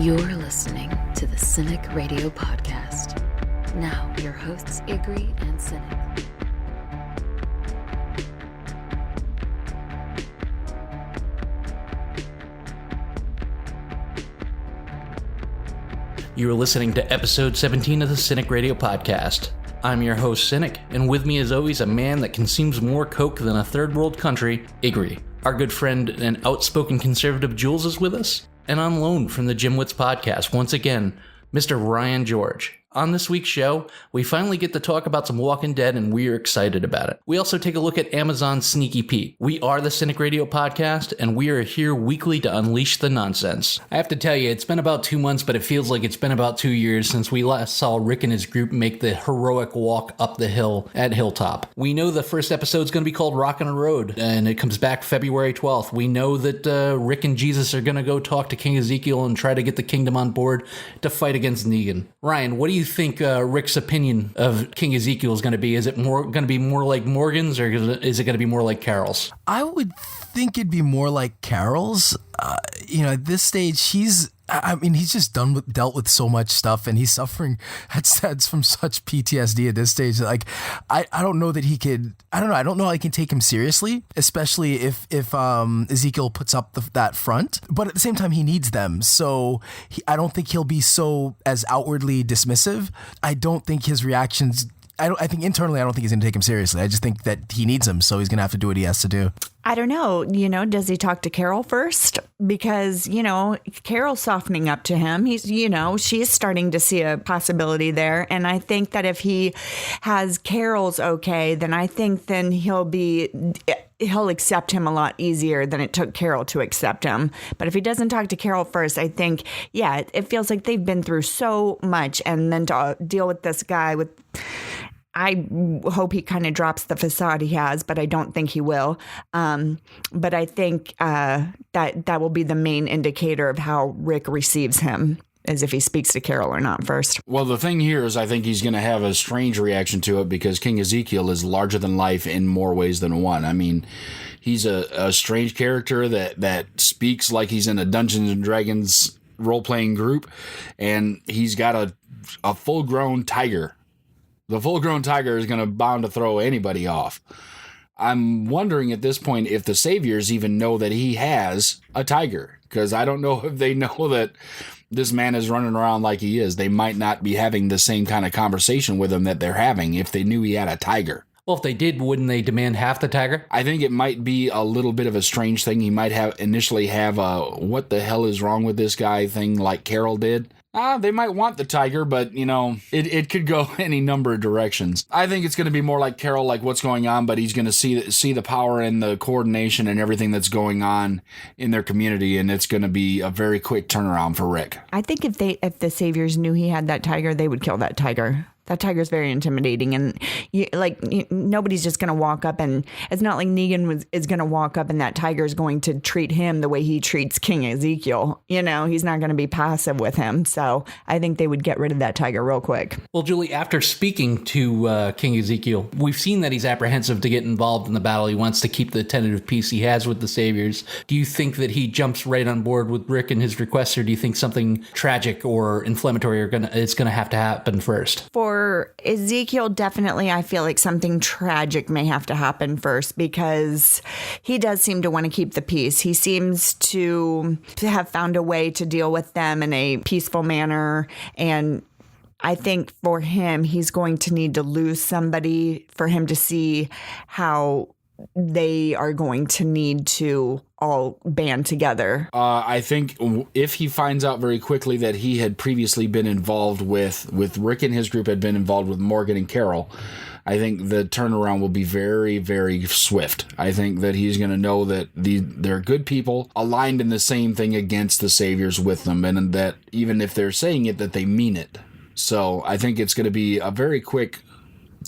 You're listening to the CINIKRADIO podcast. Now, your hosts, Igri and Cynic. You're listening to episode 17 of the CINIKRADIO podcast. I'm your host, Cynic, and with me as always, a man that consumes more coke than a third world country, Igri. Our good friend and outspoken conservative Jules is with us, and on loan from the Jim Witz podcast, once again, Mr. Ryan George. On this week's show, we finally get to talk about some Walking Dead, and we're excited about it. We also take a look at Amazon's Sneaky Pete. We are the CINIKRADIO podcast, and we are here weekly to unleash the nonsense. I have to tell you, it's been about 2 months, but it feels like it's been about 2 years since we last saw Rick and his group make the heroic walk up the hill at Hilltop. We know the first episode is going to be called Rockin' a Road, and it comes back February 12th. We know that Rick and Jesus are going to go talk to King Ezekiel and try to get the kingdom on board to fight against Negan. Ryan, what do you think Rick's opinion of King Ezekiel is going to be? Is it going to be more like Morgan's, or is it going to be more like Carol's? I would think it'd be more like Carol's. At this stage, he's just dealt with so much stuff, and he's suffering that's from such PTSD at this stage. Like, I don't know that he could. I don't know how I can take him seriously, especially if Ezekiel puts up that front. But at the same time, he needs them, so I don't think he'll be so as outwardly dismissive. I don't think his reactions. I think internally, I don't think he's going to take him seriously. I just think that he needs him, so he's going to have to do what he has to do. I don't know. Does he talk to Carol first? Because, Carol's softening up to him. She's starting to see a possibility there. And I think that if he has Carol's okay, then I think then he'll accept him a lot easier than it took Carol to accept him. But if he doesn't talk to Carol first, I think, it feels like they've been through so much. And then to deal with this guy I hope he kind of drops the facade he has, but I don't think he will. But I think that will be the main indicator of how Rick receives him, as if he speaks to Carol or not first. Well, the thing here is I think he's going to have a strange reaction to it because King Ezekiel is larger than life in more ways than one. I mean, he's a strange character that speaks like he's in a Dungeons & Dragons role-playing group, and he's got a full-grown tiger. The full-grown tiger is going to bound to throw anybody off. I'm wondering at this point if the Saviors even know that he has a tiger, because I don't know if they know that this man is running around like he is. They might not be having the same kind of conversation with him that they're having if they knew he had a tiger. Well, if they did, wouldn't they demand half the tiger? I think it might be a little bit of a strange thing. He might initially have a what the hell is wrong with this guy thing like Carol did. They might want the tiger, but, it could go any number of directions. I think it's going to be more like Carol, like what's going on, but he's going to see the power and the coordination and everything that's going on in their community, and it's going to be a very quick turnaround for Rick. I think if the Saviors knew he had that tiger, they would kill that tiger. That tiger's very intimidating, and nobody's just going to walk up, and it's not like Negan is going to walk up and that tiger is going to treat him the way he treats King Ezekiel. He's not going to be passive with him. So I think they would get rid of that tiger real quick. Well, Julie, after speaking to King Ezekiel, we've seen that he's apprehensive to get involved in the battle. He wants to keep the tentative peace he has with the Saviors. Do you think that he jumps right on board with Rick and his requests, or do you think something tragic or inflammatory is going to have to happen first? For Ezekiel, definitely, I feel like something tragic may have to happen first, because he does seem to want to keep the peace. He seems to have found a way to deal with them in a peaceful manner, and I think for him, he's going to need to lose somebody for him to see how they are going to need to all band together. I think if he finds out very quickly that he had previously been involved with Rick and his group had been involved with Morgan and Carol, I think the turnaround will be very, very swift. I think that he's going to know that they're good people aligned in the same thing against the Saviors with them, and that even if they're saying it, that they mean it. So I think it's going to be a very quick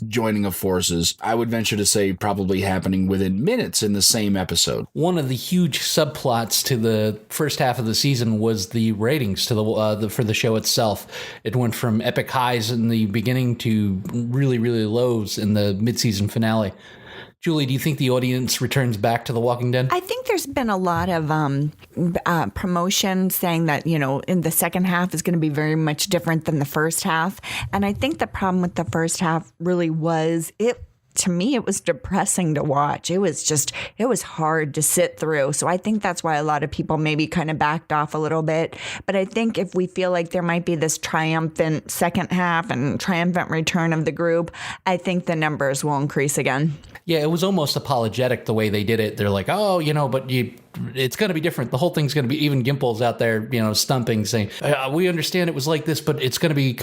joining of forces. I would venture to say probably happening within minutes in the same episode. One of the huge subplots to the first half of the season was the ratings to for the show itself. It went from epic highs in the beginning to really, really lows in the mid-season finale. Julie, do you think the audience returns back to The Walking Dead? I think there's been a lot of promotion saying that, in the second half is going to be very much different than the first half. And I think the problem with the first half really was to me, it was depressing to watch. It was hard to sit through. So I think that's why a lot of people maybe kind of backed off a little bit. But I think if we feel like there might be this triumphant second half and triumphant return of the group, I think the numbers will increase again. Yeah, it was almost apologetic the way they did it. They're like, oh, but it's going to be different. The whole thing's going to be, even Gimple's out there, stumping, saying, we understand it was like this, but it's going to be,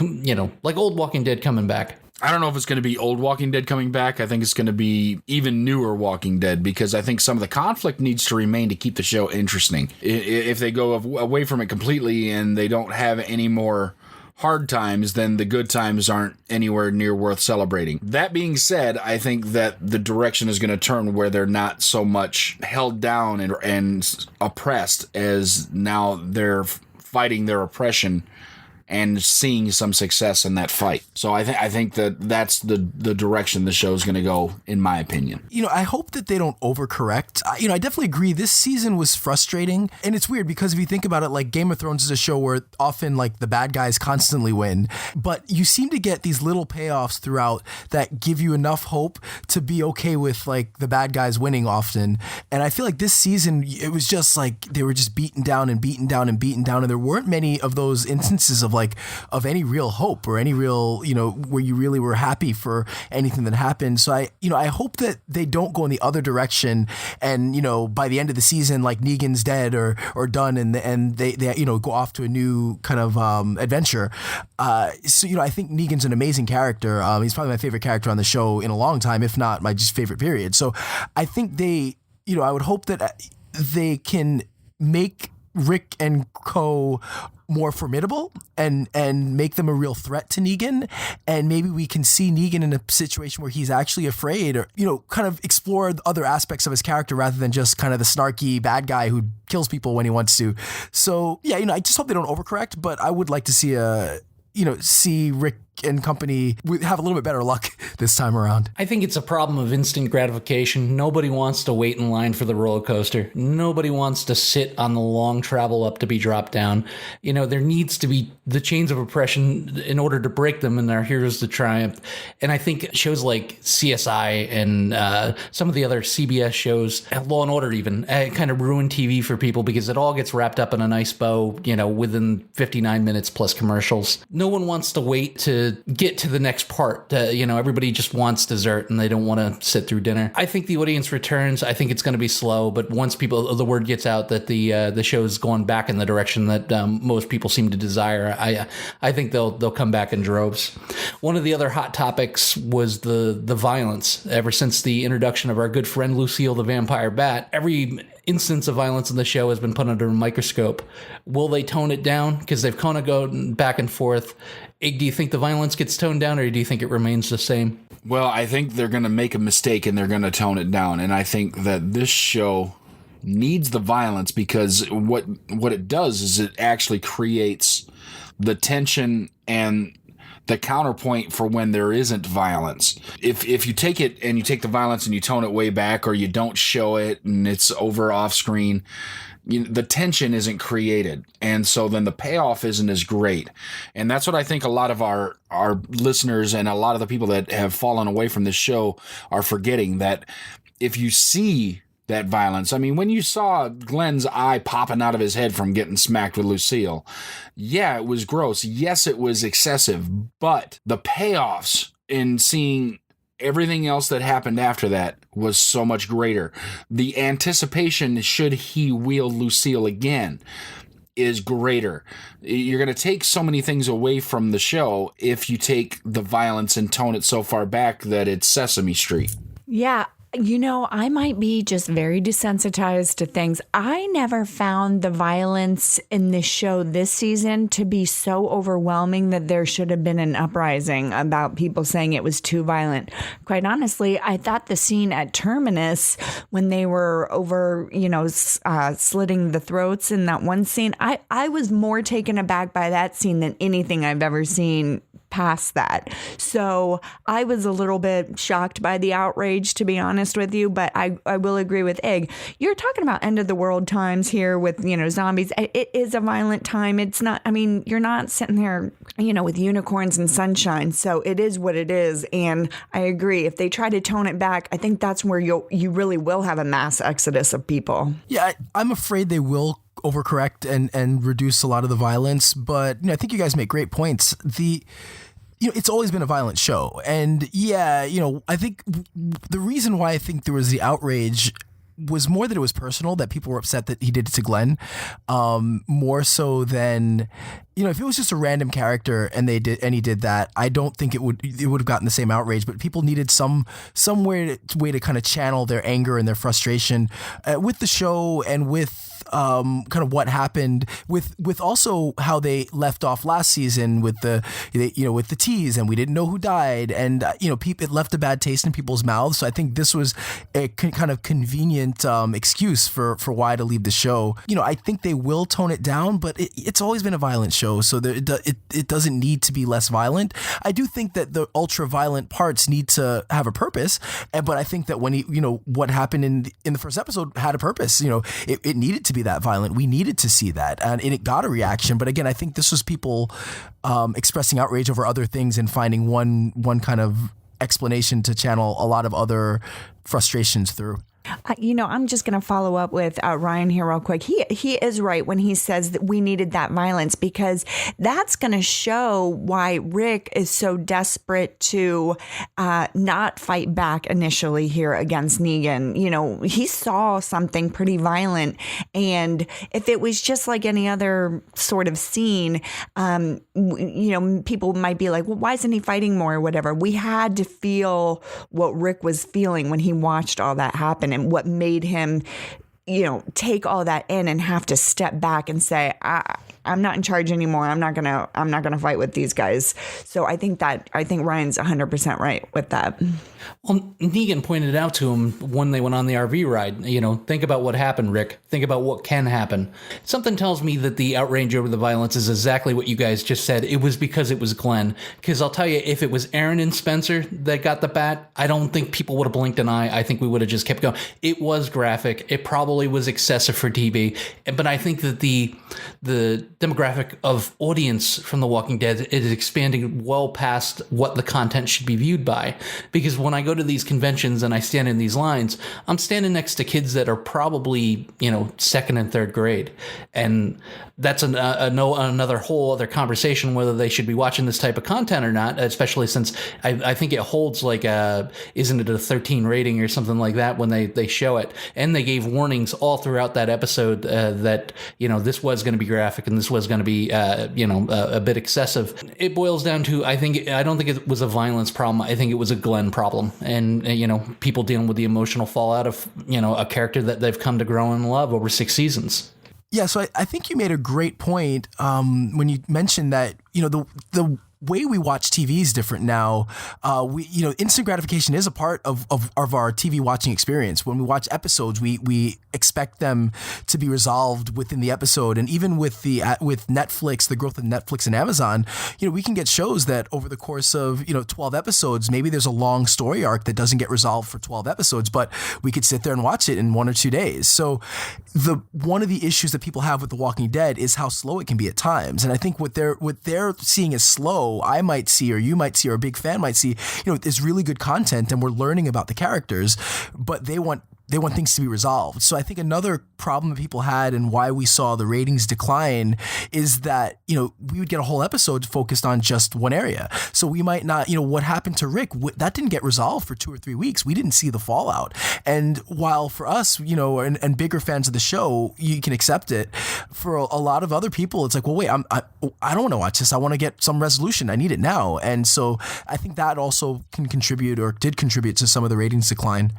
like old Walking Dead coming back. I don't know if it's going to be old Walking Dead coming back. I think it's going to be even newer Walking Dead, because I think some of the conflict needs to remain to keep the show interesting. If they go away from it completely and they don't have any more hard times, then the good times aren't anywhere near worth celebrating. That being said, I think that the direction is going to turn where they're not so much held down and oppressed, as now they're fighting their oppression and seeing some success in that fight. So I think that's the direction the show is going to go, in my opinion. I hope that they don't overcorrect. I definitely agree. This season was frustrating, and it's weird because if you think about it, like Game of Thrones is a show where often like the bad guys constantly win, but you seem to get these little payoffs throughout that give you enough hope to be okay with like the bad guys winning often. And I feel like this season it was just like they were just beaten down and beaten down and beaten down, and there weren't many of those instances of any real hope or any real, where you really were happy for anything that happened. So I hope that they don't go in the other direction and, by the end of the season, like Negan's dead or done and they go off to a new kind of adventure. So I think Negan's an amazing character. He's probably my favorite character on the show in a long time, if not my just favorite period. So I think I would hope that they can make Rick and co more formidable and make them a real threat to Negan, and maybe we can see Negan in a situation where he's actually afraid, or kind of explore other aspects of his character rather than just kind of the snarky bad guy who kills people when he wants to. So yeah, I just hope they don't overcorrect, but I would like to see Rick and company have a little bit better luck this time around. I think it's a problem of instant gratification. Nobody wants to wait in line for the roller coaster. Nobody wants to sit on the long travel up to be dropped down. There needs to be the chains of oppression in order to break them, and our heroes to triumph. And I think shows like CSI and some of the other CBS shows, Law and Order even, kind of ruin TV for people because it all gets wrapped up in a nice bow, within 59 minutes plus commercials. No one wants to wait to get to the next part. Everybody just wants dessert and they don't want to sit through dinner. I think the audience returns. I think it's going to be slow, but once the word gets out that the show is going back in the direction that most people seem to desire, I think they'll come back in droves. One of the other hot topics was the violence. Ever since the introduction of our good friend Lucille the Vampire Bat, every instance of violence in the show has been put under a microscope. Will they tone it down? Because they've kind of gone back and forth. Ig, do you think the violence gets toned down, or do you think it remains the same? Well, I think they're going to make a mistake and they're going to tone it down. And I think that this show needs the violence because what it does is it actually creates the tension and the counterpoint for when there isn't violence. If you take it and you take the violence and you tone it way back, or you don't show it and it's over off screen, the tension isn't created, and so then the payoff isn't as great. And that's what I think a lot of our listeners and a lot of the people that have fallen away from this show are forgetting, that if you see that violence, I mean, when you saw Glenn's eye popping out of his head from getting smacked with Lucille, yeah, it was gross. Yes, it was excessive, but the payoffs in seeing everything else that happened after that was so much greater. The anticipation, should he wield Lucille again, is greater. You're going to take so many things away from the show if you take the violence and tone it so far back that it's Sesame Street. Yeah. I might be just very desensitized to things. I never found the violence in this show this season to be so overwhelming that there should have been an uprising about people saying it was too violent. Quite honestly, I thought the scene at Terminus when they were over, slitting the throats in that one scene, I was more taken aback by that scene than anything I've ever seen past that. So I was a little bit shocked by the outrage, to be honest with you, but I will agree with Egg. You're talking about end of the world times here with, zombies. It is a violent time. It's not, you're not sitting there, with unicorns and sunshine. So it is what it is. And I agree. If they try to tone it back, I think that's where you really will have a mass exodus of people. Yeah, I'm afraid they will overcorrect and reduce a lot of the violence. But I think you guys make great points. It's always been a violent show. And yeah, I think the reason why I think there was the outrage was more that it was personal, that people were upset that he did it to Glenn, more so than, if it was just a random character and he did that, I don't think it would have gotten the same outrage. But people needed some way to kind of channel their anger and their frustration with the show and with kind of what happened with also how they left off last season with with the tease, and we didn't know who died, and it left a bad taste in people's mouths. So I think this was a kind of convenient excuse for why to leave the show. I think they will tone it down, but it's always been a violent show, so it doesn't need to be less violent. I do think that the ultra violent parts need to have a purpose, but I think that when what happened in the first episode had a purpose. It needed to be that violent. We needed to see that, and it got a reaction. But again, I think this was people expressing outrage over other things and finding one kind of explanation to channel a lot of other frustrations through. I'm just going to follow up with Ryan here real quick. He is right when he says that we needed that violence, because that's going to show why Rick is so desperate to not fight back initially here against Negan. He saw something pretty violent, and if it was just like any other sort of scene, people might be like, well, why isn't he fighting more or whatever? We had to feel what Rick was feeling when he watched all that happen, and what made him, take all that in and have to step back and say, I'm not in charge anymore. I'm not gonna fight with these guys. So I think Ryan's 100% right with that. Well, Negan pointed out to him when they went on the RV ride, think about what happened, Rick. Think about what can happen. Something tells me that the outrage over the violence is exactly what you guys just said. It was because it was Glenn. Because I'll tell you, if it was Aaron and Spencer that got the bat, I don't think people would have blinked an eye. I think we would have just kept going. It was graphic. It probably was excessive for TV. But I think that the demographic of audience from The Walking Dead is expanding well past what the content should be viewed by. Because when I go to these conventions and I stand in these lines, I'm standing next to kids that are probably, second and third grade. And that's another whole other conversation whether they should be watching this type of content or not, especially since I think it holds like isn't it a 13 rating or something like that when they show it. And they gave warnings all throughout that episode that, this was going to be graphic and this was going to be, a bit excessive. It boils down to, I don't think it was a violence problem. I think it was a Glenn problem. And, people dealing with the emotional fallout of, a character that they've come to grow and love over 6 seasons. Yeah, so I think you made a great point when you mentioned that, the way we watch TV is different now. Instant gratification is a part of our TV watching experience. When we watch episodes, we expect them to be resolved within the episode. And even with with Netflix, the growth of Netflix and Amazon, we can get shows that over the course of 12 episodes, maybe there's a long story arc that doesn't get resolved for 12 episodes, but we could sit there and watch it in 1 or 2 days. So one of the issues that people have with The Walking Dead is how slow it can be at times. And I think what they're seeing as slow, I might see, or you might see, or a big fan might see, is really good content and we're learning about the characters, but they want things to be resolved. So I think another problem that people had and why we saw the ratings decline is that, we would get a whole episode focused on just one area. So we might not, what happened to Rick, that didn't get resolved for 2 or 3 weeks. We didn't see the fallout. And while for us, and bigger fans of the show, you can accept it. For a lot of other people, it's like, well, wait, I don't want to watch this. I want to get some resolution. I need it now. And so I think that also can contribute, or did contribute, to some of the ratings decline.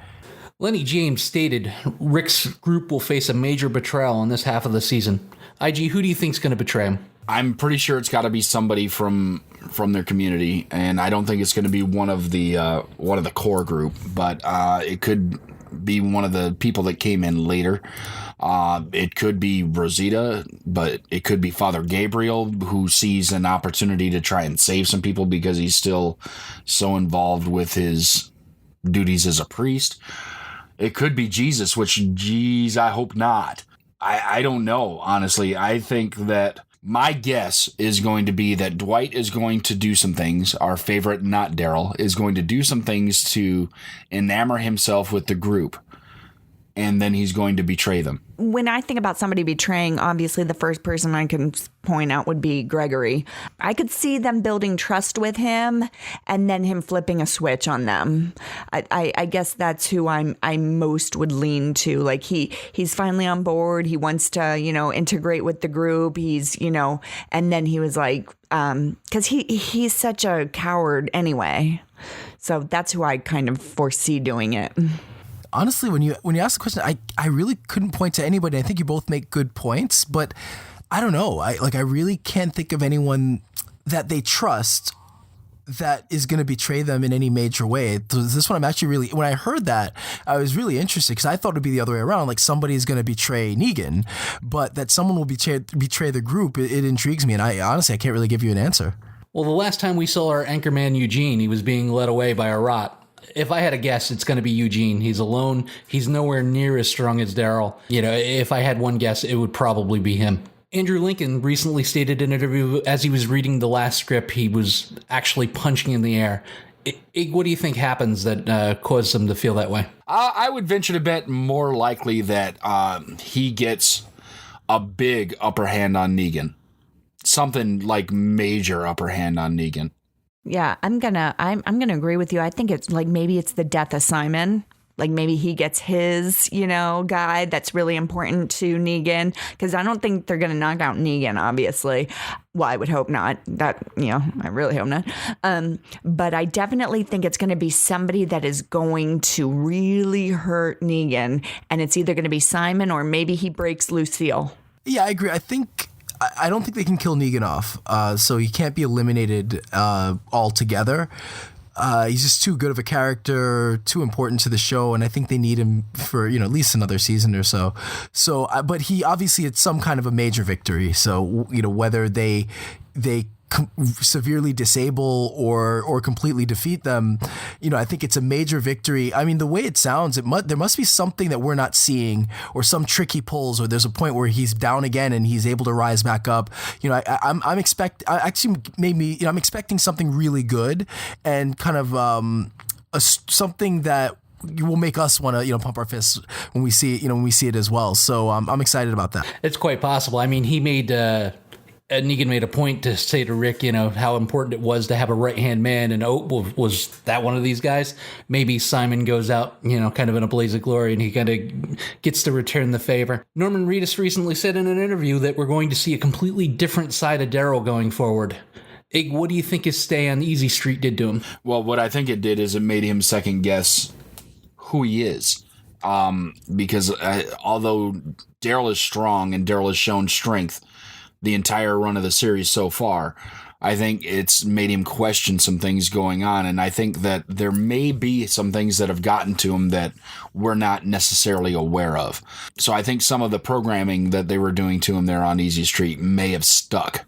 Lenny James stated Rick's group will face a major betrayal in this half of the season. IG, who do you think's going to betray him? I'm pretty sure it's got to be somebody from their community, and I don't think it's going to be one of the core group, but it could be one of the people that came in later. It could be Rosita, but it could be Father Gabriel, who sees an opportunity to try and save some people because he's still so involved with his duties as a priest. It could be Jesus, which, geez, I hope not. I don't know, honestly. I think that my guess is going to be that Dwight is going to do some things. Our favorite, not Daryl, is going to do some things to enamor himself with the group. And then he's going to betray them. When I think about somebody betraying, obviously the first person I can point out would be Gregory. I could see them building trust with him and then him flipping a switch on them. I guess that's who I most would lean to. Like he's finally on board. He wants to, integrate with the group. He's, and then he was like, because he's such a coward anyway. So that's who I kind of foresee doing it. Honestly, when you ask the question, I really couldn't point to anybody. I think you both make good points, but I don't know. I really can't think of anyone that they trust that is going to betray them in any major way. This one, I'm actually when I heard that, I was really interested because I thought it'd be the other way around. Like somebody's going to betray Negan, but that someone will betray the group. It intrigues me, and I can't really give you an answer. Well, the last time we saw our anchorman Eugene, he was being led away by a rot. If I had a guess, it's going to be Eugene. He's alone. He's nowhere near as strong as Daryl. If I had one guess, it would probably be him. Andrew Lincoln recently stated in an interview as he was reading the last script, he was actually punching in the air. What do you think happens that caused him to feel that way? I would venture to bet more likely that he gets a big upper hand on Negan. Something like major upper hand on Negan. Yeah, I'm gonna agree with you. I think it's like maybe it's the death of Simon. Like maybe he gets his, guy that's really important to Negan. Because I don't think they're gonna knock out Negan, obviously. Well, I would hope not. That, I really hope not. But I definitely think it's gonna be somebody that is going to really hurt Negan. And it's either gonna be Simon or maybe he breaks Lucille. Yeah, I agree. I don't think they can kill Negan off, so he can't be eliminated altogether. He's just too good of a character, too important to the show, and I think they need him for at least another season or so. So, but he obviously it's some kind of a major victory. So whether they severely disable or completely defeat them, I think it's a major victory. I mean, the way it sounds, there must be something that we're not seeing, or some trick he pulls, or there's a point where he's down again and he's able to rise back up. I'm expecting something really good and kind of something that will make us want to pump our fists when we see it as well. So I'm excited about that. It's quite possible. I mean, he made. Negan made a point to say to Rick, how important it was to have a right-hand man, and was that one of these guys? Maybe Simon goes out, kind of in a blaze of glory, and he kind of gets to return the favor. Norman Reedus recently said in an interview that we're going to see a completely different side of Daryl going forward. What do you think his stay on Easy Street did to him? Well, what I think it did is it made him second guess who he is. Because although Daryl is strong and Daryl has shown strength the entire run of the series so far, I think it's made him question some things going on. And I think that there may be some things that have gotten to him that we're not necessarily aware of. So I think some of the programming that they were doing to him there on Easy Street may have stuck.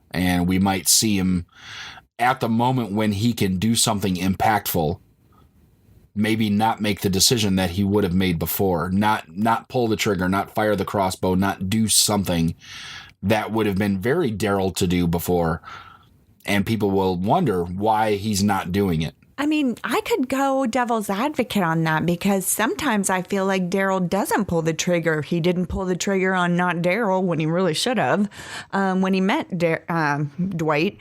And we might see him at the moment when he can do something impactful, maybe not make the decision that he would have made before, not pull the trigger, not fire the crossbow, not do something that would have been very Daryl to do before, and people will wonder why he's not doing it. I mean, I could go devil's advocate on that because sometimes I feel like Daryl doesn't pull the trigger. He didn't pull the trigger on not Daryl when he really should have when he met Dwight.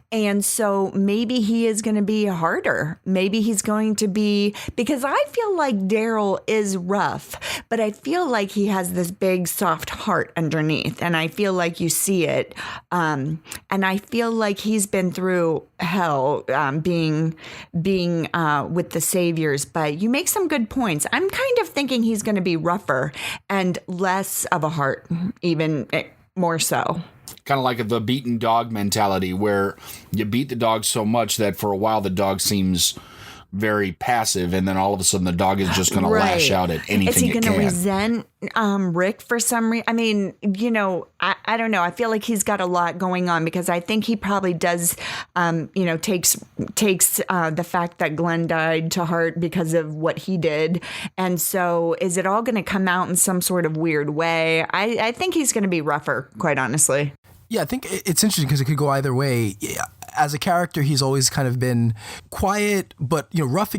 And so maybe he is going to be harder. Maybe he's going to be, because I feel like Daryl is rough, but I feel like he has this big soft heart underneath. And I feel like you see it. And I feel like he's been through hell being with the Saviors, but you make some good points. I'm kind of thinking he's going to be rougher and less of a heart, even more so. Kind of like the beaten dog mentality, where you beat the dog so much that for a while the dog seems very passive, and then all of a sudden the dog is just going to lash out at anything. Is he going to resent Rick for some reason? I mean, I don't know. I feel like he's got a lot going on, because I think he probably does, takes the fact that Glenn died to heart because of what he did. And so is it all going to come out in some sort of weird way? I think he's going to be rougher, quite honestly. Yeah, I think it's interesting because it could go either way. As a character, he's always kind of been quiet, but rough,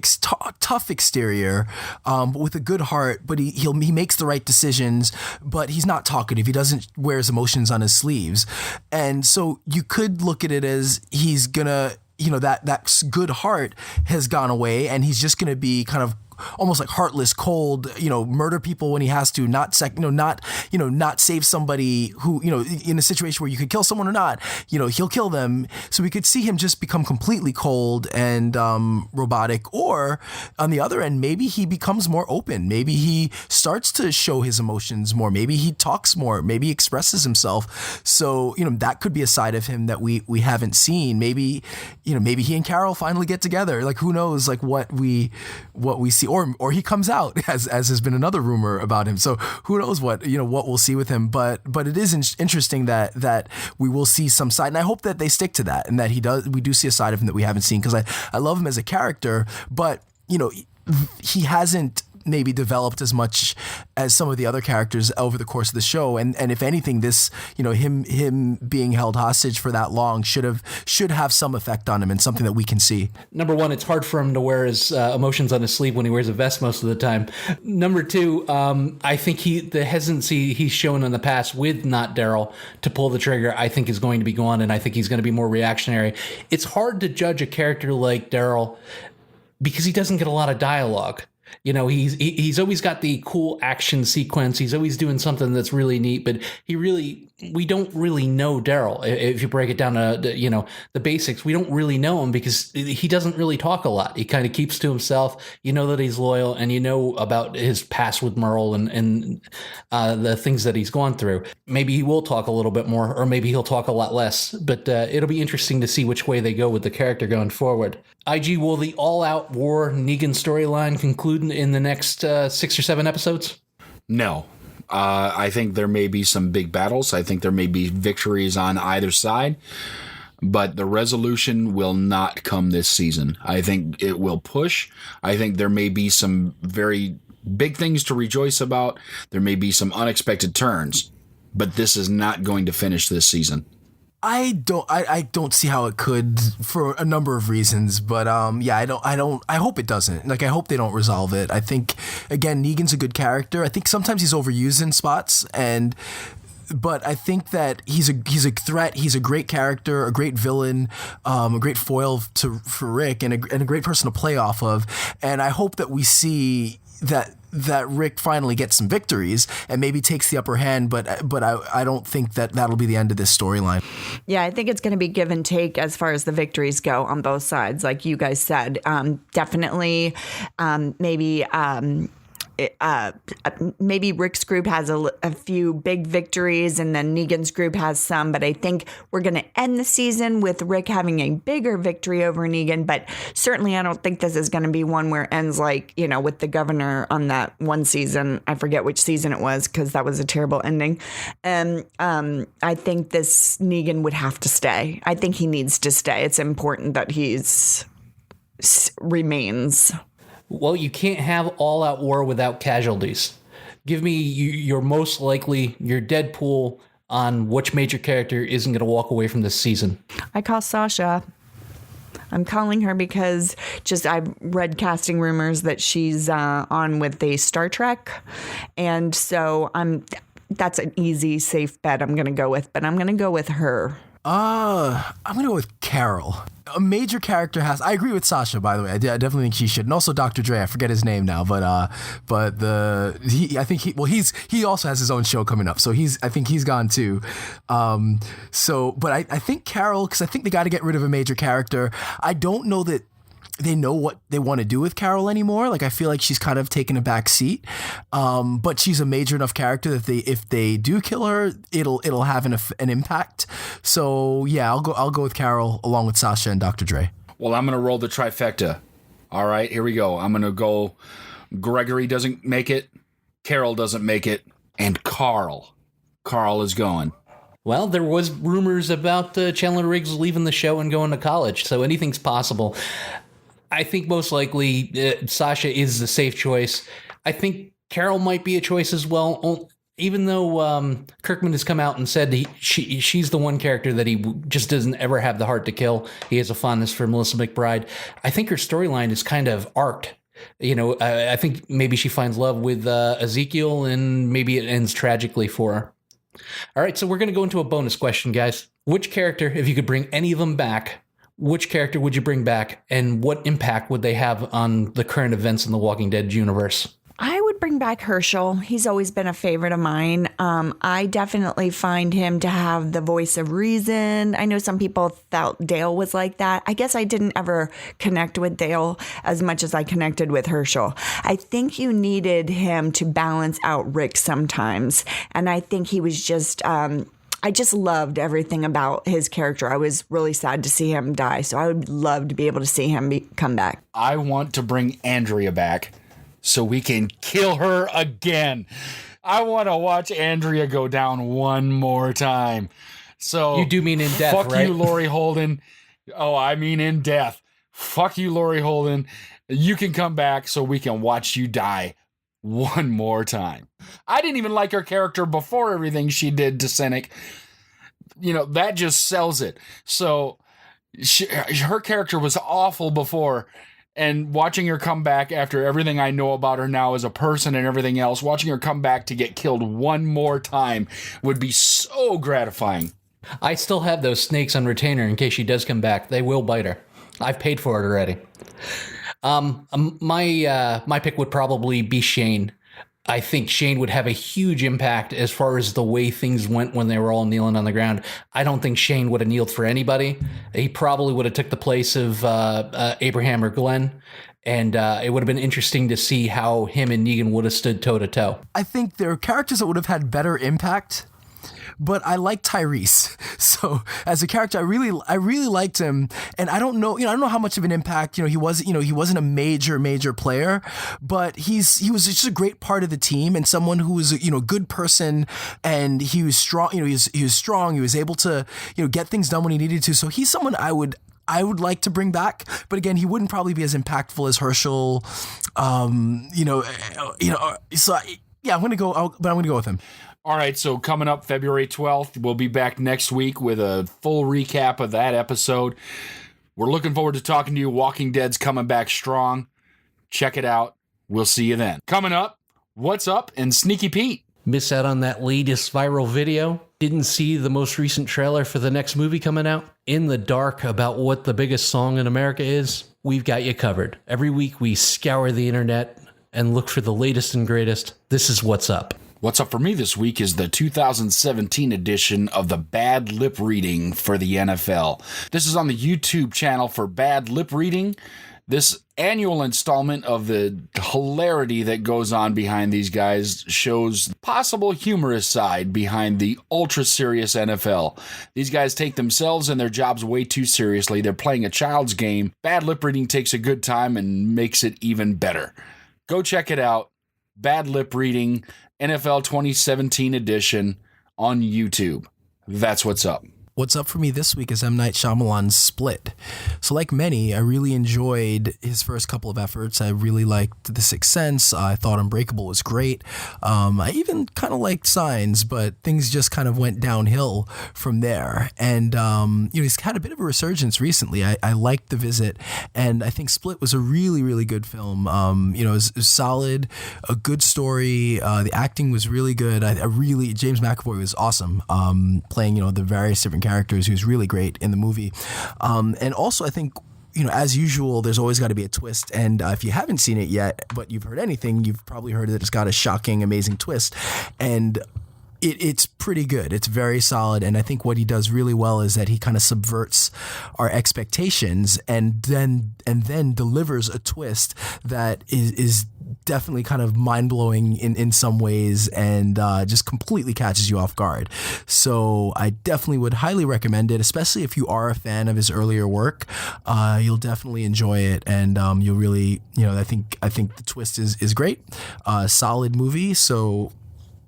tough exterior, but with a good heart. But he makes the right decisions, but he's not talkative. He doesn't wear his emotions on his sleeves, and so you could look at it as he's gonna, that good heart has gone away, and he's just gonna be kind of almost like heartless, cold, murder people when he has to, not save somebody who, in a situation where you could kill someone or not, he'll kill them. So we could see him just become completely cold and robotic. Or on the other end, maybe he becomes more open. Maybe he starts to show his emotions more. Maybe he talks more. Maybe he expresses himself. So, that could be a side of him that we haven't seen. Maybe he and Carol finally get together. Like, who knows, like what we see. Or he comes out, as has been another rumor about him. So who knows what we'll see with him. But it is interesting that we will see some side, and I hope that they stick to that, and that we do see a side of him that we haven't seen, because I love him as a character, but he hasn't maybe developed as much as some of the other characters over the course of the show, and if anything, this him being held hostage for that long should have some effect on him, and something that we can see. Number one, it's hard for him to wear his emotions on his sleeve when he wears a vest most of the time. Number two, I think the hesitancy he's shown in the past with not Daryl to pull the trigger, I think is going to be gone, and I think he's going to be more reactionary. It's hard to judge a character like Daryl because he doesn't get a lot of dialogue. He's always got the cool action sequence. He's always doing something that's really neat, but we don't really know Daryl. If you break it down to, the basics, we don't really know him because he doesn't really talk a lot. He kind of keeps to himself. That he's loyal, and about his past with Merle and the things that he's gone through. Maybe he will talk a little bit more, or maybe he'll talk a lot less, but it'll be interesting to see which way they go with the character going forward. IG, will the all-out war Negan storyline conclude in the next 6 or 7 episodes? No. I think there may be some big battles. I think there may be victories on either side, but the resolution will not come this season. I think it will push. I think there may be some very big things to rejoice about. There may be some unexpected turns, but this is not going to finish this season. I don't see how it could, for a number of reasons, but I hope it doesn't. Like, I hope they don't resolve it. I think, again, Negan's a good character. I think sometimes he's overused in spots, but I think that he's a threat. He's a great character, a great villain, a great foil for Rick, and a great person to play off of. And I hope that we see that Rick finally gets some victories and maybe takes the upper hand, but I don't think that'll be the end of this storyline. Yeah, I think it's going to be give and take as far as the victories go on both sides, like you guys said. Definitely, maybe Rick's group has a few big victories, and then Negan's group has some, but I think we're going to end the season with Rick having a bigger victory over Negan. But certainly I don't think this is going to be one where it ends like, with the governor on that one season. I forget which season it was, because that was a terrible ending. And I think this Negan would have to stay. I think he needs to stay. It's important that remains. Well, you can't have all-out war without casualties. Give me your most likely, your Deadpool on which major character isn't going to walk away from this season. I call Sasha. I'm calling her because I've read casting rumors that she's on with the Star Trek. And so that's an easy, safe bet I'm going to go with, but I'm going to go with her. I'm going to go with Carol. A major character I agree with Sasha, by the way. I definitely think she should. And also Dr. Dre, I forget his name now, but he also has his own show coming up. So I think he's gone too. But I think Carol, because I think they got to get rid of a major character. I don't know that they know what they want to do with Carol anymore. Like, I feel like she's kind of taken a back seat. But she's a major enough character that if they do kill her, it'll have an impact. So yeah, I'll go with Carol along with Sasha and Dr. Dre. Well, I'm going to roll the trifecta. All right, here we go. I'm going to go Gregory doesn't make it, Carol doesn't make it, and Carl. Carl is going. Well, there was rumors about Chandler Riggs leaving the show and going to college, so anything's possible. I think most likely Sasha is the safe choice. I think Carol might be a choice as well, even though Kirkman has come out and said she's the one character that he just doesn't ever have the heart to kill. He has a fondness for Melissa McBride. I think her storyline is kind of arced. I think maybe she finds love with Ezekiel, and maybe it ends tragically for her. All right, so we're going to go into a bonus question, guys. Which character, if you could bring any of them back, which character would you bring back, and what impact would they have on the current events in the Walking Dead universe? I would bring back Herschel. He's always been a favorite of mine. I definitely find him to have the voice of reason. I know some people thought Dale was like that. I guess I didn't ever connect with Dale as much as I connected with Herschel. I think you needed him to balance out Rick sometimes. And I think he was just... I just loved everything about his character. I was really sad to see him die. So I would love to be able to see him come back. I want to bring Andrea back so we can kill her again. I want to watch Andrea go down one more time. So you do mean in death, fuck right? you, Laurie Holden. Oh, I mean in death. Fuck you, Laurie Holden. You can come back so we can watch you die one more time. I didn't even like her character before everything she did to Cynic. That just sells it. So her character was awful before. And watching her come back after everything I know about her now as a person and everything else, watching her come back to get killed one more time would be so gratifying. I still have those snakes on retainer in case she does come back. They will bite her. I've paid for it already. My pick would probably be Shane. I think Shane would have a huge impact as far as the way things went when they were all kneeling on the ground. I don't think Shane would have kneeled for anybody. He probably would have took the place of Abraham or Glenn. And it would have been interesting to see how him and Negan would have stood toe to toe. I think there are characters that would have had better impact, but I like Tyrese. So as a character, I really liked him. And I don't know how much of an impact, he wasn't a major player, but he was just a great part of the team and someone who was, a good person, and he was strong, he was strong. He was able to, get things done when he needed to. So he's someone I would like to bring back, but again, he wouldn't probably be as impactful as Herschel. So yeah, I'm going to go with him. All right, so coming up February 12th, we'll be back next week with a full recap of that episode. We're looking forward to talking to you. Walking Dead's coming back strong. Check it out. We'll see you then. Coming up, What's Up in Sneaky Pete? Miss out on that latest viral video? Didn't see the most recent trailer for the next movie coming out? In the dark about what the biggest song in America is? We've got you covered. Every week we scour the internet and look for the latest and greatest. This is What's Up. What's up for me this week is the 2017 edition of the Bad Lip Reading for the NFL. This is on the YouTube channel for Bad Lip Reading. This annual installment of the hilarity that goes on behind these guys shows the possible humorous side behind the ultra-serious NFL. These guys take themselves and their jobs way too seriously. They're playing a child's game. Bad Lip Reading takes a good time and makes it even better. Go check it out. Bad Lip Reading, NFL 2017 edition on YouTube. That's what's up. What's up for me this week is M. Night Shyamalan's Split. So like many, I really enjoyed his first couple of efforts. I really liked The Sixth Sense. I thought Unbreakable was great. I even kind of liked Signs, but things just kind of went downhill from there. And he's had a bit of a resurgence recently. I liked The Visit, and I think Split was a really, really good film. It was solid, a good story. The acting was really good. James McAvoy was awesome, playing the various different characters. He was really great in the movie. And also, I think, as usual, there's always got to be a twist. And if you haven't seen it yet, but you've heard anything, you've probably heard that it's got a shocking, amazing twist. And it's pretty good. It's very solid. And I think what he does really well is that he kind of subverts our expectations and then delivers a twist that is definitely kind of mind-blowing in some ways, and just completely catches you off guard. So I definitely would highly recommend it, especially if you are a fan of his earlier work. You'll definitely enjoy it, and you'll really, I think the twist is great. Solid movie. So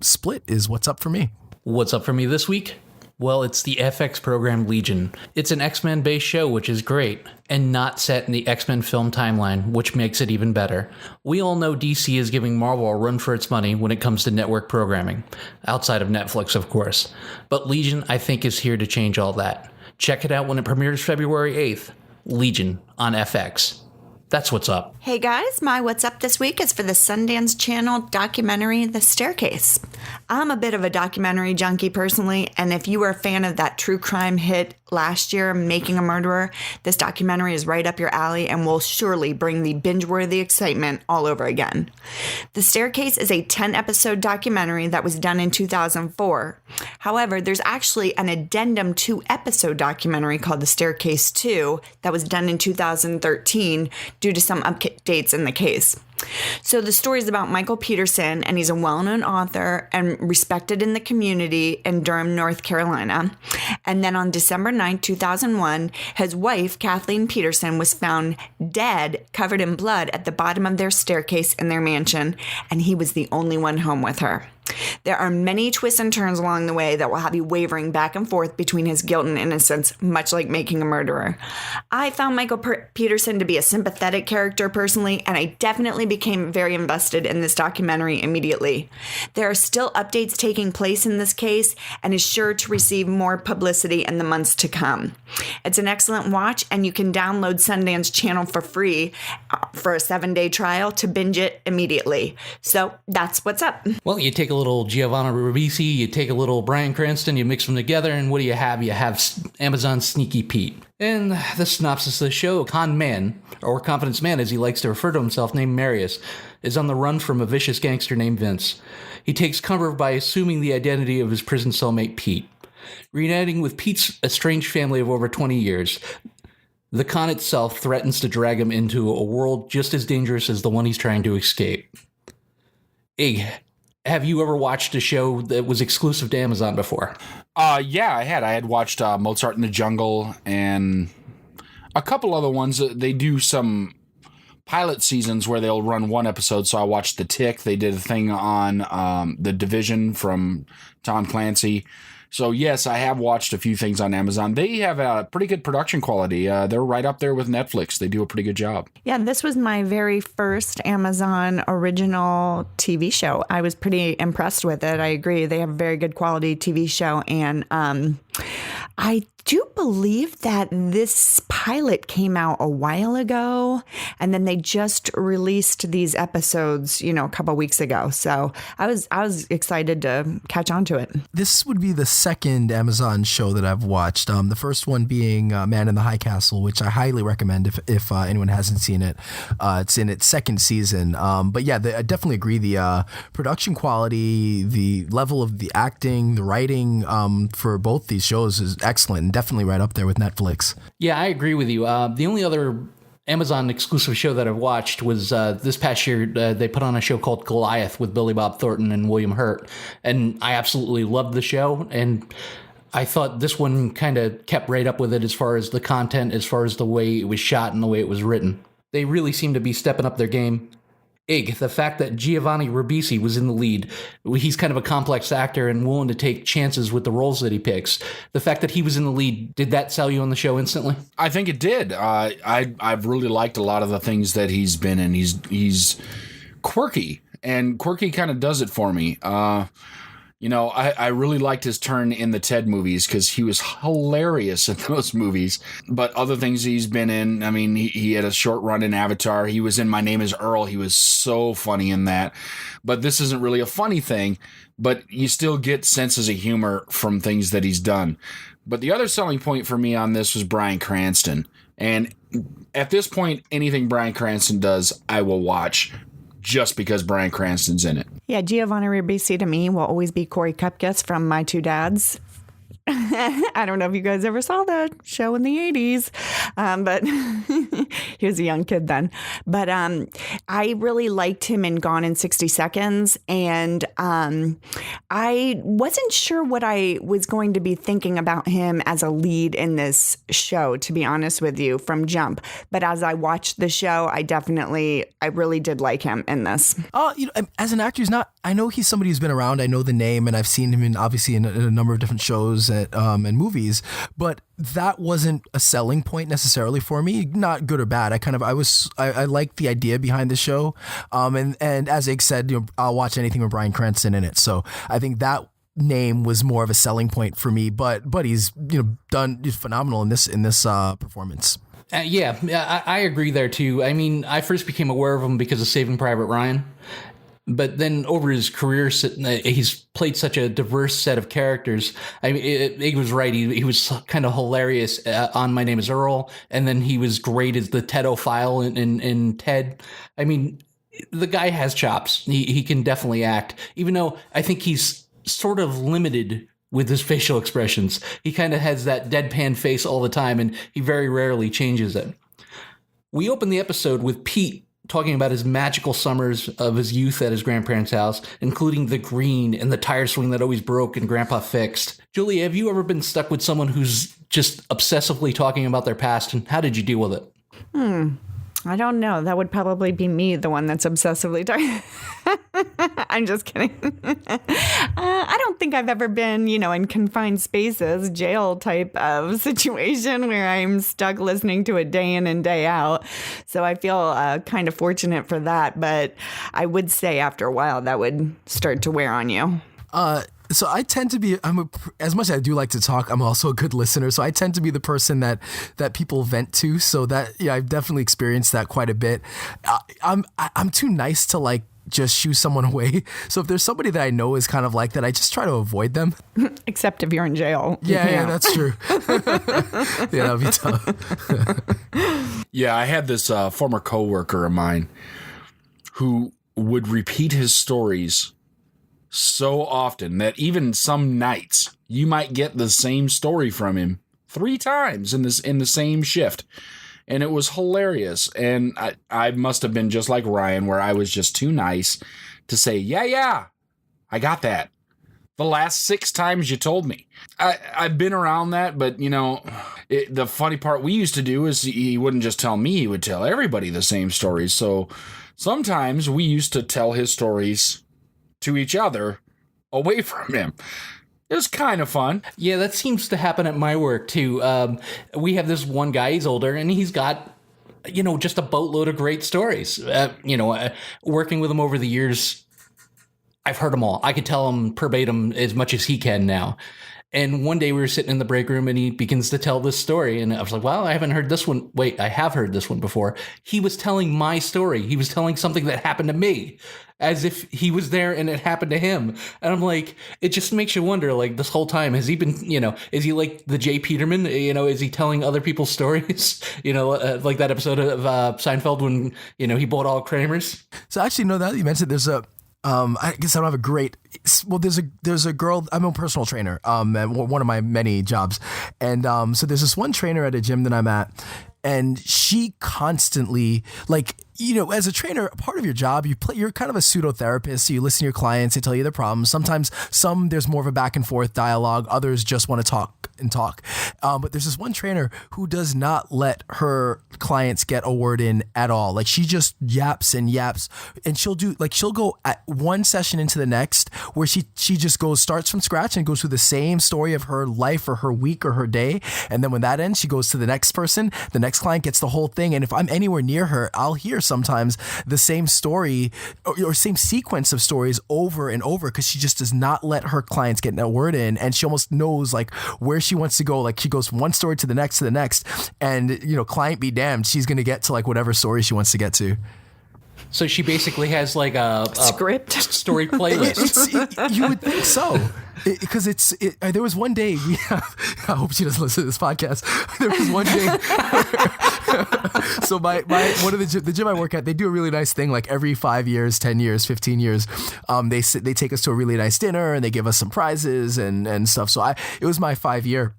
Split is what's up for me. What's up for me this week? Well, it's the FX program Legion. It's an X-Men based show, which is great, and not set in the X-Men film timeline, which makes it even better. We all know DC is giving Marvel a run for its money when it comes to network programming, outside of Netflix, of course. But Legion, I think, is here to change all that. Check it out when it premieres February 8th. Legion on FX. That's what's up. Hey guys, my what's up this week is for the Sundance Channel documentary, The Staircase. I'm a bit of a documentary junkie personally, and if you were a fan of that true crime hit last year, Making a Murderer, this documentary is right up your alley and will surely bring the binge-worthy excitement all over again. The Staircase is a 10-episode documentary that was done in 2004. However, there's actually an addendum 2-episode documentary called The Staircase 2 that was done in 2013 due to some updates in the case. So the story is about Michael Peterson, and he's a well-known author and respected in the community in Durham, North Carolina. And then on December 9, 2001, his wife, Kathleen Peterson, was found dead, covered in blood at the bottom of their staircase in their mansion, and he was the only one home with her. There are many twists and turns along the way that will have you wavering back and forth between his guilt and innocence, much like Making a Murderer. I found Michael Peterson to be a sympathetic character personally, and I definitely became very invested in this documentary immediately. There are still updates taking place in this case and is sure to receive more publicity in the months to come. It's an excellent watch, and you can download Sundance Channel for free for a 7-day trial to binge it immediately. So that's what's up. Well, you take a little Giovanni Ribisi, you take a little Bryan Cranston, you mix them together, and what do you have? You have Amazon's Sneaky Pete. And the synopsis of the show: con man, or confidence man as he likes to refer to himself, named Marius, is on the run from a vicious gangster named Vince. He takes cover by assuming the identity of his prison cellmate Pete. Reuniting with Pete's estranged family of over 20 years, the con itself threatens to drag him into a world just as dangerous as the one he's trying to escape. Ig, have you ever watched a show that was exclusive to Amazon before? Yeah, I had. I had watched Mozart in the Jungle and a couple other ones. They do some pilot seasons where they'll run one episode. So I watched The Tick. They did a thing on The Division from Tom Clancy. So yes, I have watched a few things on Amazon. They have a pretty good production quality. They're right up there with Netflix. They do a pretty good job. Yeah, this was my very first Amazon original TV show. I was pretty impressed with it. I agree. They have a very good quality TV show. And I do believe that this pilot came out a while ago, and then they just released these episodes, a couple weeks ago. So I was excited to catch on to it. This would be the second Amazon show that I've watched. The first one being Man in the High Castle, which I highly recommend if anyone hasn't seen it. It's in its second season. But yeah, I definitely agree. The production quality, the level of the acting, the writing for both these shows is excellent, and definitely right up there with Netflix. Yeah, I agree with you. The only other Amazon exclusive show that I've watched was this past year. They put on a show called Goliath with Billy Bob Thornton and William Hurt, and I absolutely loved the show. And I thought this one kind of kept right up with it as far as the content, as far as the way it was shot and the way it was written. They really seem to be stepping up their game. The fact that Giovanni Ribisi was in the lead, he's kind of a complex actor and willing to take chances with the roles that he picks. The fact that he was in the lead, did that sell you on the show instantly? I think it did. I've really liked a lot of the things that he's been in. He's quirky, and quirky kind of does it for me. I really liked his turn in the Ted movies because he was hilarious in those movies. But other things he's been in, I mean, he had a short run in Avatar. He was in My Name is Earl. He was so funny in that. But this isn't really a funny thing, but you still get senses of humor from things that he's done. But the other selling point for me on this was Bryan Cranston. And at this point, anything Bryan Cranston does, I will watch, just because Bryan Cranston's in it. Yeah, Giovanni Ribisi to me will always be Corey Kupkus from My Two Dads. I don't know if you guys ever saw that show in the 80s, but he was a young kid then. But I really liked him in Gone in 60 Seconds. And I wasn't sure what I was going to be thinking about him as a lead in this show, to be honest with you, from jump. But as I watched the show, I really did like him in this. As an actor, I know he's somebody who's been around. I know the name, and I've seen him obviously in a number of different shows and movies, but that wasn't a selling point necessarily for me. Not good or bad. I liked the idea behind the show. And as Ig said, I'll watch anything with Bryan Cranston in it. So I think that name was more of a selling point for me, but he's, he's phenomenal in this performance. I agree there too. I mean, I first became aware of him because of Saving Private Ryan. But then over his career, he's played such a diverse set of characters. I mean, Ig was right. He was kind of hilarious on My Name is Earl. And then he was great as the Tedophile in Ted. I mean, the guy has chops. He can definitely act, even though I think he's sort of limited with his facial expressions. He kind of has that deadpan face all the time, and he very rarely changes it. We open the episode with Pete talking about his magical summers of his youth at his grandparents' house, including the green and the tire swing that always broke and Grandpa fixed. Julie, have you ever been stuck with someone who's just obsessively talking about their past, and how did you deal with it? I don't know. That would probably be me, the one that's obsessively talking. I'm just kidding. I don't think I've ever been, in confined spaces, jail type of situation where I'm stuck listening to it day in and day out. So I feel kind of fortunate for that. But I would say after a while that would start to wear on you. So I tend to be, as much as I do like to talk, I'm also a good listener. So I tend to be the person that people vent to. So I've definitely experienced that quite a bit. I'm too nice to just shoo someone away. So if there's somebody that I know is kind of like that, I just try to avoid them. Except if you're in jail. Yeah, that's true. Yeah, that'd be tough. Yeah, I had this former coworker of mine who would repeat his stories so often that even some nights you might get the same story from him 3 times in the same shift. And it was hilarious. And I must have been just like Ryan, where I was just too nice to say, yeah, I got that. The last 6 times you told me. I've been around that, but the funny part we used to do is he wouldn't just tell me, he would tell everybody the same stories. So sometimes we used to tell his stories to each other away from him. It was kind of fun. Yeah, that seems to happen at my work too. We have this one guy, he's older, and he's got, just a boatload of great stories. Working with him over the years, I've heard them all. I could tell him verbatim as much as he can now. And one day we were sitting in the break room and he begins to tell this story. And I was like, well, I haven't heard this one. Wait, I have heard this one before. He was telling my story. He was telling something that happened to me as if he was there and it happened to him. And I'm like, it just makes you wonder, this whole time, has he been, is he like the J. Peterman? Is he telling other people's stories? Like that episode of Seinfeld when, he bought all Kramer's. So actually, no, that you mentioned, there's I guess I don't have a great. Well, there's a girl. I'm a personal trainer. At one of my many jobs, and so there's this one trainer at a gym that I'm at, and she constantly as a trainer, part of your job, you're kind of a pseudo therapist. So you listen to your clients, they tell you their problems. Sometimes there's more of a back and forth dialogue. Others just want to talk. But there's this one trainer who does not let her clients get a word in at all. She just yaps, and she'll go at one session into the next where she just starts from scratch and goes through the same story of her life or her week or her day. And then when that ends, she goes to the next person. The next client gets the whole thing. And if I'm anywhere near her, I'll hear sometimes the same story or same sequence of stories over and over because she just does not let her clients get a word in, and she almost knows where she wants to go. She goes from one story to the next, and client be damned, she's gonna get to whatever story she wants to get to. So she basically has like a Script? story playlist. You would think so. Because there was one day I hope she doesn't listen to this podcast. There was one day. So my one of the gym I work at, they do a really nice thing. Like every 5 years, 10 years, 15 years, they take us to a really nice dinner and they give us some prizes and stuff. So it was my 5 year.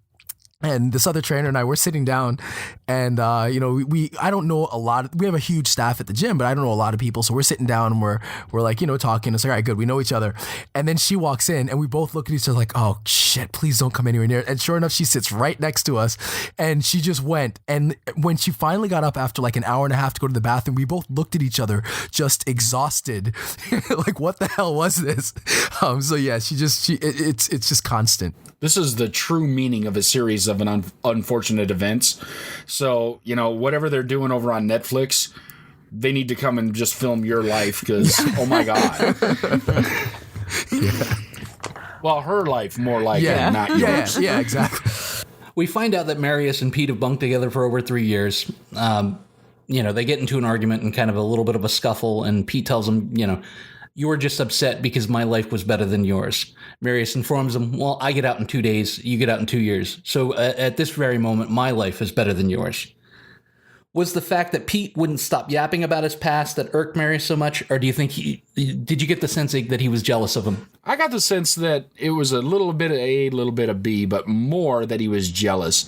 And this other trainer and I were sitting down, and I don't know a lot. We have a huge staff at the gym, but I don't know a lot of people. So we're sitting down and we're like, talking. It's like, all right, good, we know each other. And then she walks in, and we both look at each other like, oh shit, please don't come anywhere near. And sure enough, she sits right next to us, and she just went. And when she finally got up after like an hour and a half to go to the bathroom, we both looked at each other, just exhausted, like what the hell was this? So yeah, it's just constant. This is the true meaning of a series of unfortunate events. So, whatever they're doing over on Netflix, they need to come and just film your life because, oh my God. Yeah. Well, her life more like it, not yours. Yeah, exactly. We find out that Marius and Pete have bunked together for over 3 years. They get into an argument and kind of a little bit of a scuffle, and Pete tells him, you were just upset because my life was better than yours. Marius informs him, well, I get out in 2 days, you get out in 2 years. So at this very moment, my life is better than yours. Was the fact that Pete wouldn't stop yapping about his past that irked Marius so much? Or do you think did you get the sense that he was jealous of him? I got the sense that it was a little bit of A, a little bit of B, but more that he was jealous.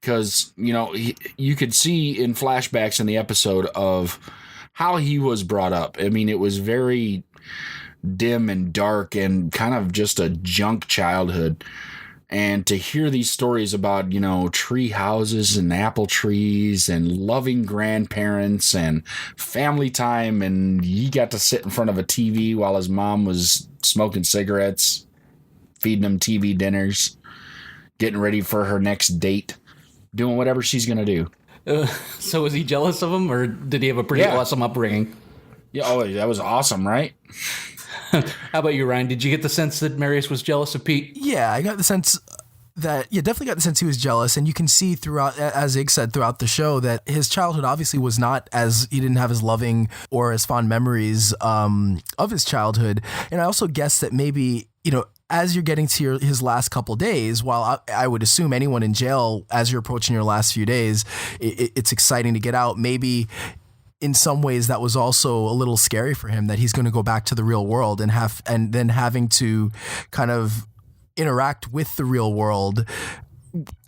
Because, you could see in flashbacks in the episode of how he was brought up. I mean, it was very dim and dark and kind of just a junk childhood. And to hear these stories about, tree houses and apple trees and loving grandparents and family time, and he got to sit in front of a TV while his mom was smoking cigarettes, feeding him TV dinners, getting ready for her next date, doing whatever she's going to do. So was he jealous of him, or did he have a pretty awesome upbringing? Yeah, that was awesome, right? How about you, Ryan? Did you get the sense that Marius was jealous of Pete? Yeah, I got the sense that, definitely got the sense he was jealous. And you can see throughout, as Ig said, throughout the show, that his childhood obviously was not he didn't have as loving or as fond memories of his childhood. And I also guess that maybe, as you're getting to his last couple days, while I would assume anyone in jail, as you're approaching your last few days, it's exciting to get out. Maybe in some ways that was also a little scary for him, that he's going to go back to the real world and then having to kind of interact with the real world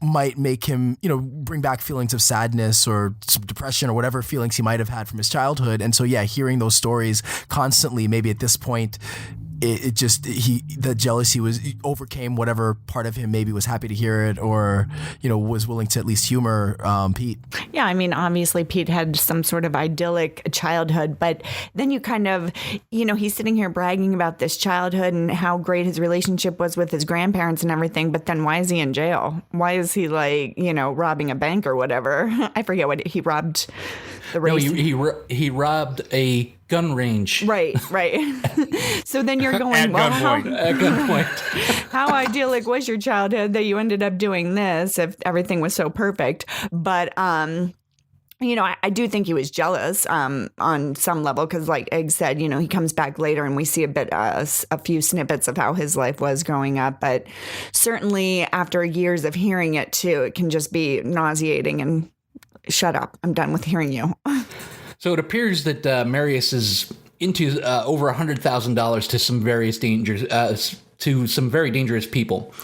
might make him, bring back feelings of sadness or some depression or whatever feelings he might have had from his childhood. And so, hearing those stories constantly, maybe at this point, the jealousy overcame whatever part of him maybe was happy to hear it or, was willing to at least humor Pete. Yeah, I mean, obviously Pete had some sort of idyllic childhood, but then you kind of, he's sitting here bragging about this childhood and how great his relationship was with his grandparents and everything, but then why is he in jail? Why is he robbing a bank or whatever? I forget what he robbed. No, he robbed a gun range. Right. So then you're going, at gunpoint. How idyllic was your childhood that you ended up doing this if everything was so perfect? But, I do think he was jealous on some level because, like Egg said, he comes back later and we see a few snippets of how his life was growing up. But certainly after years of hearing it, too, it can just be nauseating and shut up. I'm done with hearing you. So it appears that Marius is into over $100,000 to some very dangerous people.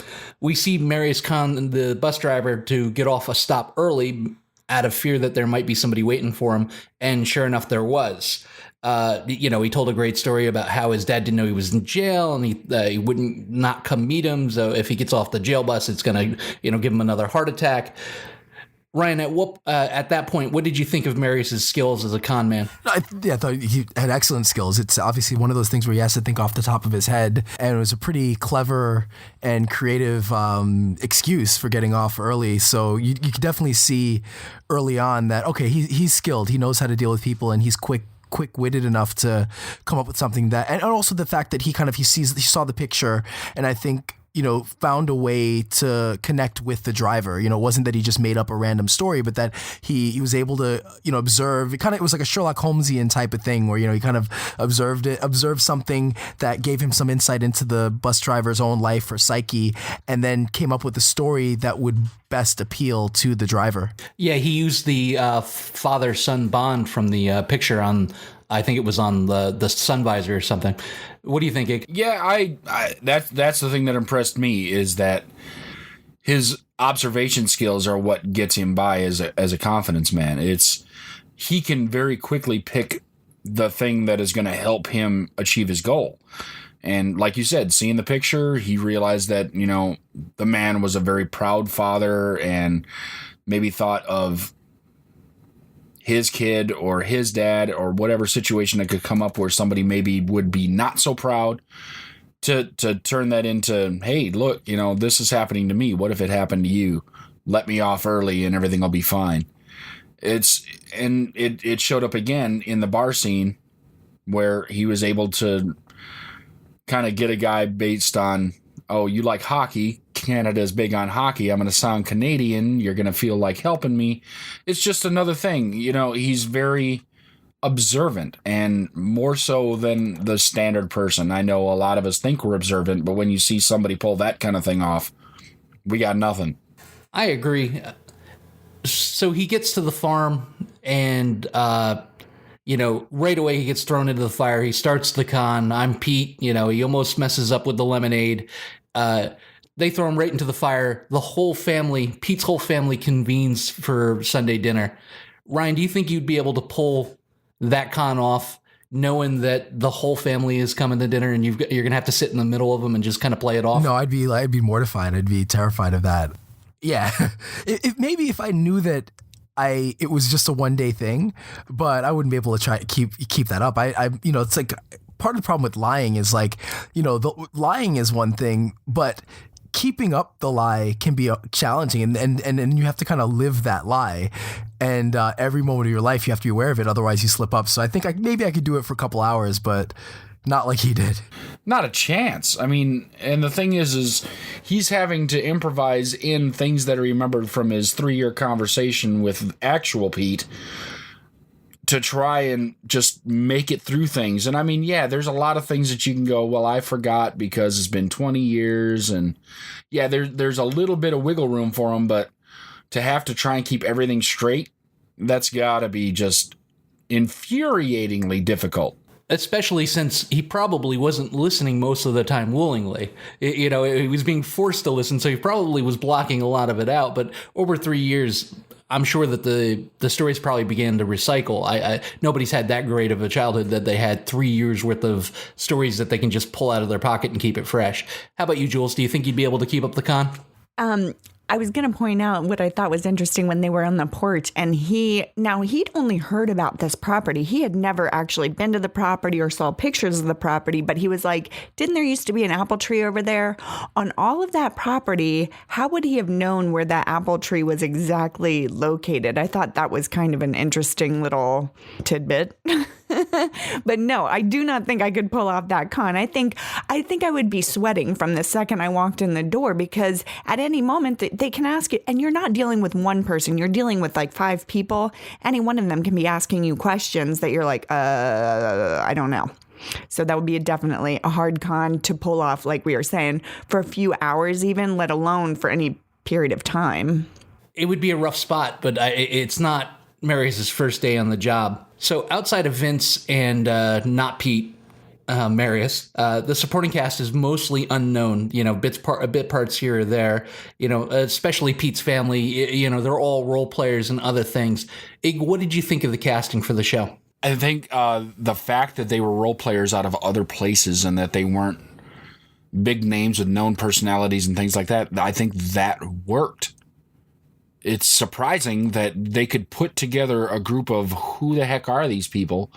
We see Marius con the bus driver to get off a stop early out of fear that there might be somebody waiting for him, and sure enough, there was. He told a great story about how his dad didn't know he was in jail, and he wouldn't not come meet him. So if he gets off the jail bus, it's gonna give him another heart attack. Ryan, at that point, what did you think of Marius's skills as a con man? I thought he had excellent skills. It's obviously one of those things where he has to think off the top of his head, and it was a pretty clever and creative excuse for getting off early. So you could definitely see early on that, okay, he's skilled. He knows how to deal with people, and he's quick-witted enough to come up with something that, and also the fact that he saw the picture, and I think found a way to connect with the driver. It wasn't that he just made up a random story, but that he was able to, observe. It was like a Sherlock Holmesian type of thing where, he kind of observed something that gave him some insight into the bus driver's own life or psyche, and then came up with a story that would best appeal to the driver. Yeah, he used the father-son bond from the picture on, I think it was on the sun visor or something. What do you think, Ig? Yeah, I that's the thing that impressed me, is that his observation skills are what gets him by as a confidence man. He can very quickly pick the thing that is going to help him achieve his goal. And like you said, seeing the picture, he realized that, the man was a very proud father, and maybe thought of his kid or his dad or whatever situation that could come up where somebody maybe would be not so proud, to turn that into, hey, look, this is happening to me. What if it happened to you? Let me off early and everything will be fine. It showed up again in the bar scene where he was able to kind of get a guy based on, oh, you like hockey. Canada's big on hockey. I'm going to sound Canadian. You're going to feel like helping me. It's just another thing. He's very observant, and more so than the standard person. I know a lot of us think we're observant, but when you see somebody pull that kind of thing off, we got nothing. I agree. So he gets to the farm, and right away he gets thrown into the fire. He starts the con. I'm Pete. He almost messes up with the lemonade. They throw him right into the fire. Pete's whole family convenes for Sunday dinner. Ryan, do you think you'd be able to pull that con off, knowing that the whole family is coming to dinner and you're going to have to sit in the middle of them and just kind of play it off? No, I'd be mortified. I'd be terrified of that. Yeah. Maybe if I knew that it was just a one-day thing, but I wouldn't be able to try to keep that up. It's like part of the problem with lying is the lying is one thing, but keeping up the lie can be challenging, and you have to kind of live that lie, and every moment of your life you have to be aware of it, otherwise you slip up. So I think maybe I could do it for a couple hours, but not like he did. Not a chance. I mean, and the thing is he's having to improvise in things that are remembered from his 3-year conversation with actual Pete, to try and just make it through things. And I mean, yeah, there's a lot of things that you can go, well, I forgot because it's been 20 years. And yeah, there's a little bit of wiggle room for him, but to have to try and keep everything straight, that's got to be just infuriatingly difficult. Especially since he probably wasn't listening most of the time willingly. He was being forced to listen, so he probably was blocking a lot of it out. But over 3 years, I'm sure that the stories probably began to recycle. Nobody's had that great of a childhood that they had 3 years worth of stories that they can just pull out of their pocket and keep it fresh. How about you, Jules? Do you think you'd be able to keep up the con? I was going to point out what I thought was interesting when they were on the porch, and he'd only heard about this property. He had never actually been to the property or saw pictures of the property, but he was like, didn't there used to be an apple tree over there? On all of that property, how would he have known where that apple tree was exactly located? I thought that was kind of an interesting little tidbit. But no, I do not think I could pull off that con. I think I would be sweating from the second I walked in the door, because at any moment they can ask it, and you're not dealing with one person. You're dealing with like 5 people. Any one of them can be asking you questions that you're like, I don't know. So that would be definitely a hard con to pull off, like we were saying, for a few hours even, let alone for any period of time. It would be a rough spot, but it's not Marius's first day on the job. So outside of Vince and not Pete, Marius, the supporting cast is mostly unknown. Bit parts here or there. Especially Pete's family. They're all role players and other things. Ig, what did you think of the casting for the show? I think the fact that they were role players out of other places and that they weren't big names with known personalities and things like that, I think that worked. It's surprising that they could put together a group of who the heck are these people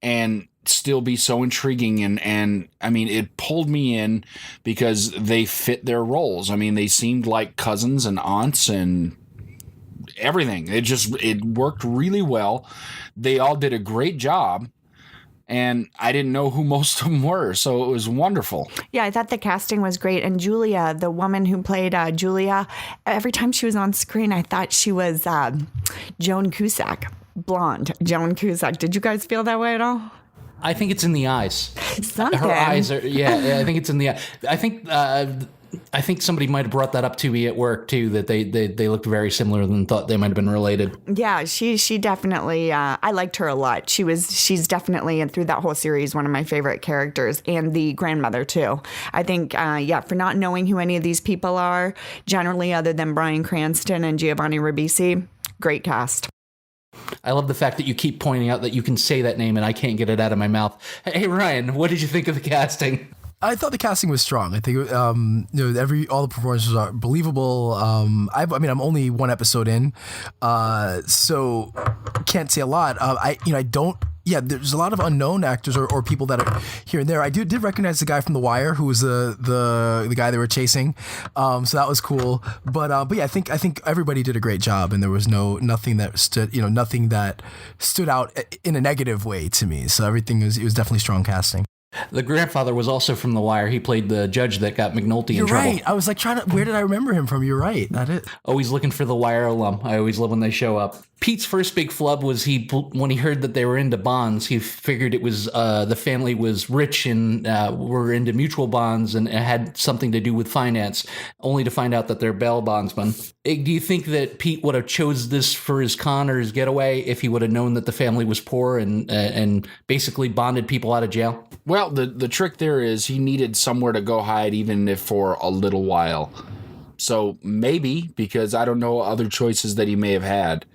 and still be so intriguing. And I mean, it pulled me in because they fit their roles. I mean, they seemed like cousins and aunts and everything. It worked really well. They all did a great job. and I didn't know who most of them were, so it was wonderful. Yeah, I thought the casting was great. And Julia, the woman who played Julia, every time she was on screen, I thought she was Joan Cusack, blonde Joan Cusack. Did you guys feel that way at all? I think it's in the eyes. Something. Her eyes are, I think it's in the eye. I think somebody might have brought that up to me at work too, that they looked very similar and thought they might have been related. Yeah, she definitely, I liked her a lot. She's definitely, and through that whole series, one of my favorite characters, and the grandmother too. I think, for not knowing who any of these people are, generally other than Bryan Cranston and Giovanni Ribisi, great cast. I love the fact that you keep pointing out that you can say that name and I can't get it out of my mouth. Hey, Ryan, what did you think of the casting? I thought the casting was strong. I think all the performances are believable. I'm only one episode in, so can't say a lot. I don't. Yeah, there's a lot of unknown actors or people that are here and there. I did recognize the guy from The Wire, who was the guy they were chasing. So that was cool. But yeah, I think everybody did a great job, and there was nothing that stood out in a negative way to me. So it was definitely strong casting. The grandfather was also from The Wire. He played the judge that got McNulty in trouble. You're right. I was like where did I remember him from? You're right. That's it. Always looking for the Wire alum. I always love when they show up. Pete's first big flub was when he heard that they were into bonds, he figured it was the family was rich and were into mutual bonds and it had something to do with finance, only to find out that they're bail bondsmen. Do you think that Pete would have chose this for his con or his getaway if he would have known that the family was poor and basically bonded people out of jail? Well, the trick there is he needed somewhere to go hide, even if for a little while. So maybe, because I don't know other choices that he may have had.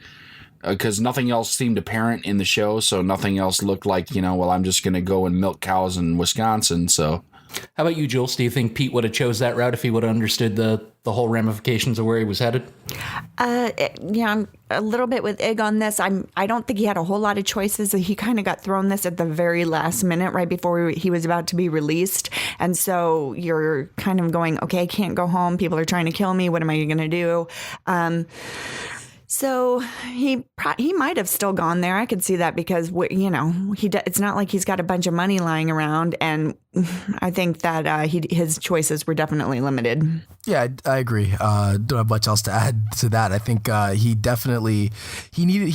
Because nothing else seemed apparent in the show, so nothing else looked like, I'm just going to go and milk cows in Wisconsin, so. How about you, Jules? Do you think Pete would have chose that route if he would have understood the whole ramifications of where he was headed? I'm a little bit with Ig on this. I don't think he had a whole lot of choices. He kind of got thrown this at the very last minute, right before he was about to be released. And so you're kind of going, okay, I can't go home. People are trying to kill me. What am I going to do? So he might have still gone there. I could see that because, it's not like he's got a bunch of money lying around. And I think that his choices were definitely limited. Yeah, I agree. Don't have much else to add to that. I think he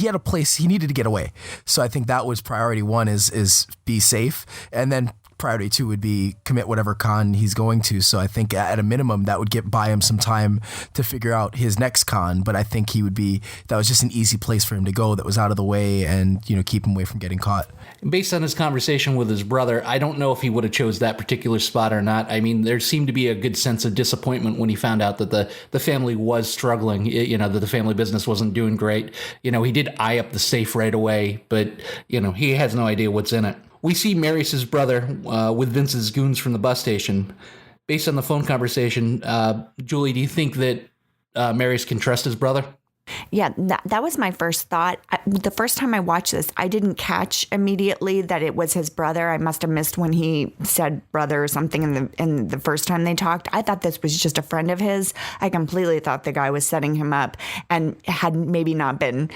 had a place, he needed to get away. So I think that was priority one is be safe. And then priority two would be commit whatever con he's going to. So I think at a minimum that would buy him some time to figure out his next con. But I think that was just an easy place for him to go that was out of the way and, keep him away from getting caught. Based on his conversation with his brother, I don't know if he would have chose that particular spot or not. I mean, there seemed to be a good sense of disappointment when he found out that the family was struggling, that the family business wasn't doing great. He did eye up the safe right away, but, he has no idea what's in it. We see Mary's brother with Vince's goons from the bus station. Based on the phone conversation, Julie, do you think that Mary's can trust his brother? Yeah, that was my first thought. The first time I watched this, I didn't catch immediately that it was his brother. I must have missed when he said brother or something in the first time they talked. I thought this was just a friend of his. I completely thought the guy was setting him up and had maybe not been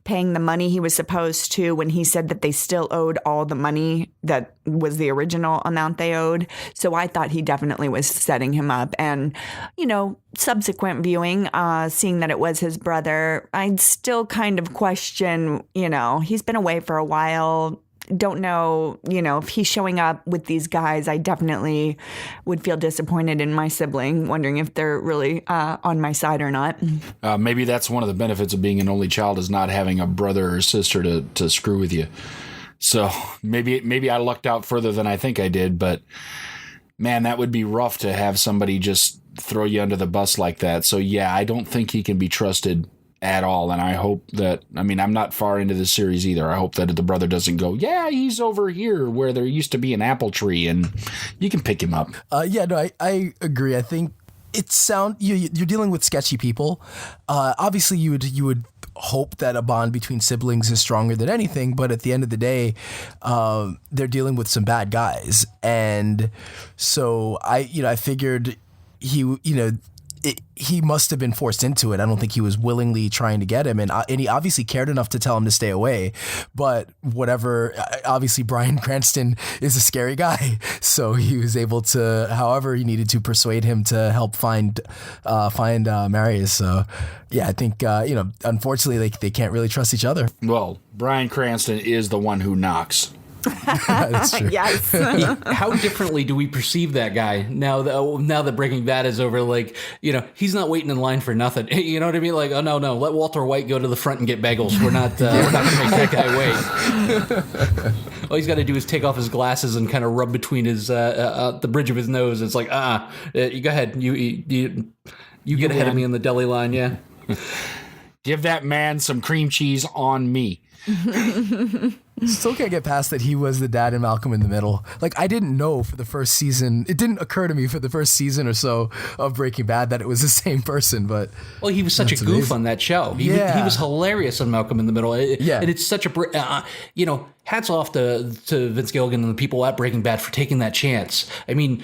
paying the money he was supposed to when he said that they still owed all the money that was the original amount they owed. So I thought he definitely was setting him up. And, subsequent viewing, seeing that it was his brother, I'd still kind of question, he's been away for a while. Don't know, if he's showing up with these guys, I definitely would feel disappointed in my sibling, wondering if they're really on my side or not. Maybe that's one of the benefits of being an only child is not having a brother or sister to screw with you. So maybe I lucked out further than I think I did, but man, that would be rough to have somebody just throw you under the bus like that. So yeah, I don't think he can be trusted at all. And I hope that, I'm not far into the series either. I hope that the brother doesn't go, yeah, he's over here where there used to be an apple tree and you can pick him up. I agree. I think you're dealing with sketchy people. Obviously you would hope that a bond between siblings is stronger than anything, but at the end of the day, they're dealing with some bad guys. And so I figured he must have been forced into it. I don't think he was willingly trying to get him. And he obviously cared enough to tell him to stay away. But whatever, obviously Bryan Cranston is a scary guy. So he was able to, however he needed to, persuade him to help find Marius. So yeah, I think, unfortunately they can't really trust each other. Well, Bryan Cranston is the one who knocks. That's true. Yes. How differently do we perceive that guy now that Breaking Bad is over? Like, he's not waiting in line for nothing. You know what I mean? Like, oh no, let Walter White go to the front and get bagels. We're not going to make that guy wait. All he's got to do is take off his glasses and kind of rub between his the bridge of his nose. It's like, you go ahead. You get ahead of me in the deli line. Yeah. Give that man some cream cheese on me. Still can't get past that he was the dad in Malcolm in the Middle. Like, I didn't know for the first season. It didn't occur to me for the first season or so of Breaking Bad that it was the same person. But well, he was such a goof amazing on that show. He was hilarious on Malcolm in the Middle. Yeah, and it's such a hats off to Vince Gilligan and the people at Breaking Bad for taking that chance. I mean,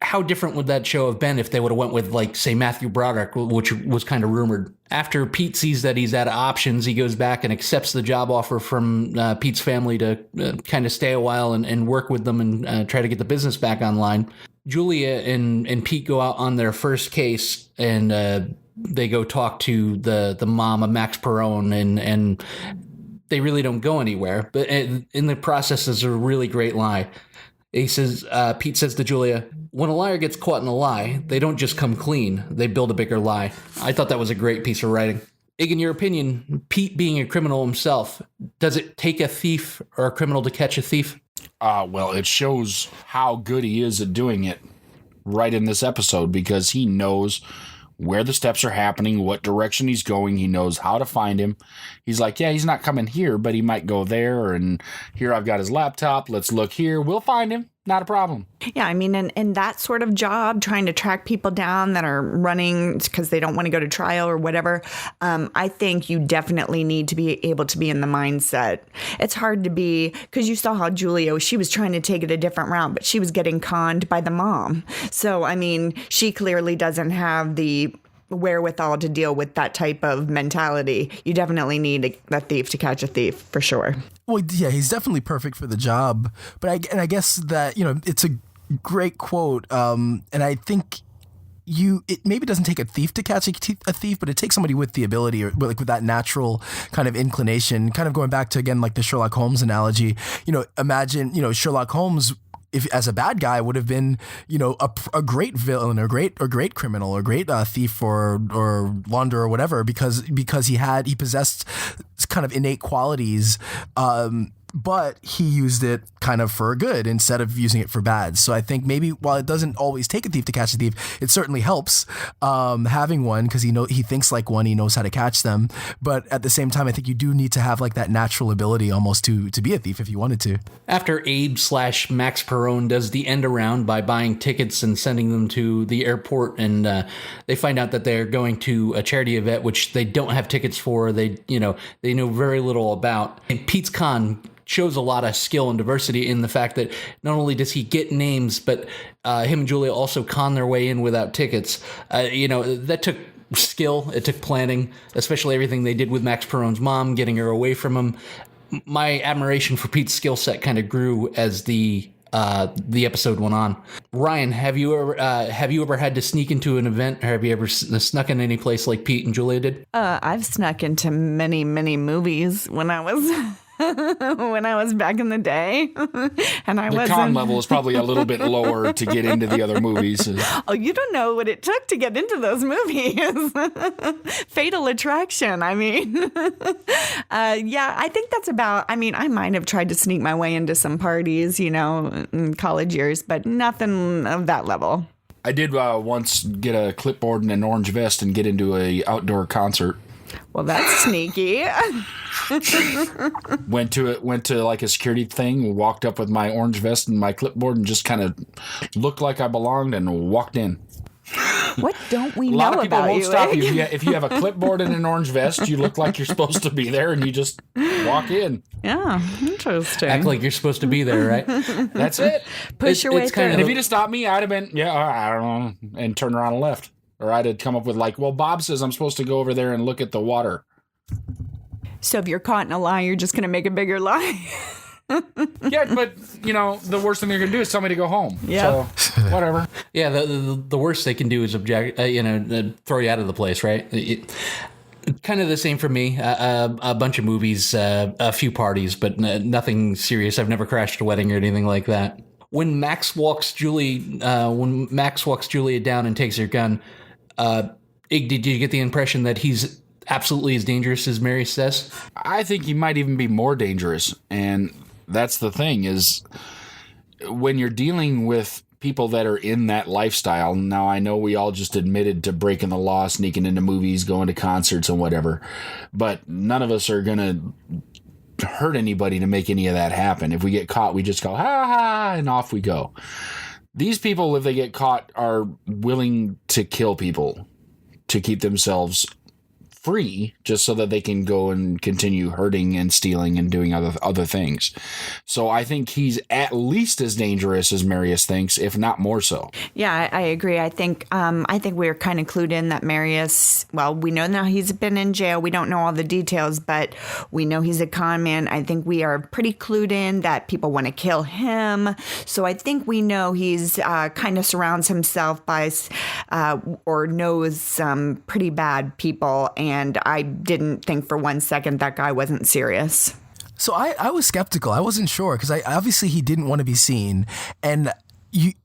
how different would that show have been if they would have went with, like, say, Matthew Broderick, which was kind of rumored. After Pete sees that he's out of options, he goes back and accepts the job offer from Pete's family to kind of stay a while and work with them and try to get the business back online. Julia and Pete go out on their first case, and they go talk to the mom of Max Perone, and they really don't go anywhere. But in the process, there's a really great lie. He says, Pete says to Julia, when a liar gets caught in a lie, they don't just come clean. They build a bigger lie. I thought that was a great piece of writing. Ig, in your opinion, Pete being a criminal himself, does it take a thief or a criminal to catch a thief? Well, it shows how good he is at doing it right in this episode, because he knows where the steps are happening, what direction he's going. He knows how to find him. He's like, yeah, he's not coming here, but he might go there. And here I've got his laptop. Let's look here. We'll find him. Not a problem. Yeah, I mean, in that sort of job, trying to track people down that are running because they don't want to go to trial or whatever, I think you definitely need to be able to be in the mindset. It's hard to be, because you saw how Julia, she was trying to take it a different route, but she was getting conned by the mom. So, I mean, she clearly doesn't have the wherewithal to deal with that type of mentality. You definitely need a thief to catch a thief, for sure. Well, yeah, he's definitely perfect for the job. But I guess that, it's a great quote. And I think it maybe doesn't take a thief to catch a thief, but it takes somebody with the ability, or like with that natural kind of inclination, kind of going back to, again, like the Sherlock Holmes analogy. Imagine, Sherlock Holmes, if as a bad guy, would have been, a great villain or great criminal or great thief or launderer or whatever, because he possessed kind of innate qualities, but he used it kind of for good instead of using it for bad. So I think maybe while it doesn't always take a thief to catch a thief, it certainly helps having one, because he thinks like one, he knows how to catch them. But at the same time, I think you do need to have like that natural ability almost to be a thief if you wanted to. After Abe/Max Perone does the end around by buying tickets and sending them to the airport, and they find out that they're going to a charity event, which they don't have tickets for. They know very little about. And Pete's con shows a lot of skill and diversity in the fact that not only does he get names, but him and Julia also con their way in without tickets. That took skill. It took planning, especially everything they did with Max Perone's mom, getting her away from him. My admiration for Pete's skill set kind of grew as the episode went on. Ryan, have you ever had to sneak into an event, or have you ever snuck in any place like Pete and Julia did? I've snuck into many, many movies when I was back in the day, and the con level is probably a little bit lower to get into the other movies. Oh, you don't know what it took to get into those movies. Fatal Attraction. I mean, yeah, I think that's about. I mean, I might have tried to sneak my way into some parties, in college years, but nothing of that level. I did once get a clipboard and an orange vest and get into a outdoor concert. Well, that's sneaky. Went to like a security thing, walked up with my orange vest and my clipboard and just kind of looked like I belonged and walked in. What don't we A know lot of people about won't you? stop Ig? you. If you have a clipboard and an orange vest, you look like you're supposed to be there, and you just walk in. Yeah, interesting. Act like you're supposed to be there, right? That's it. Push your way it's through. kind And of if you'd have stopped me, I'd have been, I don't know, and turned around and left. Or I'd have come up with like, well, Bob says I'm supposed to go over there and look at the water. So if you're caught in a lie, you're just going to make a bigger lie. Yeah, but, the worst thing they're going to do is tell me to go home. Yeah. So, whatever. Yeah, the worst they can do is object, throw you out of the place, right? Kind of the same for me. A bunch of movies, a few parties, but nothing serious. I've never crashed a wedding or anything like that. When Max walks Julia down and takes her gun, Ig, did you get the impression that he's absolutely as dangerous as Mary says? I think he might even be more dangerous. And that's the thing is when you're dealing with people that are in that lifestyle. Now, I know we all just admitted to breaking the law, sneaking into movies, going to concerts and whatever, but none of us are going to hurt anybody to make any of that happen. If we get caught, we just go, ha ha, and off we go. These people, if they get caught, are willing to kill people to keep themselves free, just so that they can go and continue hurting and stealing and doing other things. So I think he's at least as dangerous as Marius thinks, if not more so. Yeah, I agree. I think we're kind of clued in that Marius, well, we know now he's been in jail. We don't know all the details, but we know he's a con man. I think we are pretty clued in that people want to kill him. So I think we know he's kind of surrounds himself by or knows some pretty bad people. And I didn't think for 1 second that guy wasn't serious. So I was skeptical. I wasn't sure because obviously he didn't want to be seen. And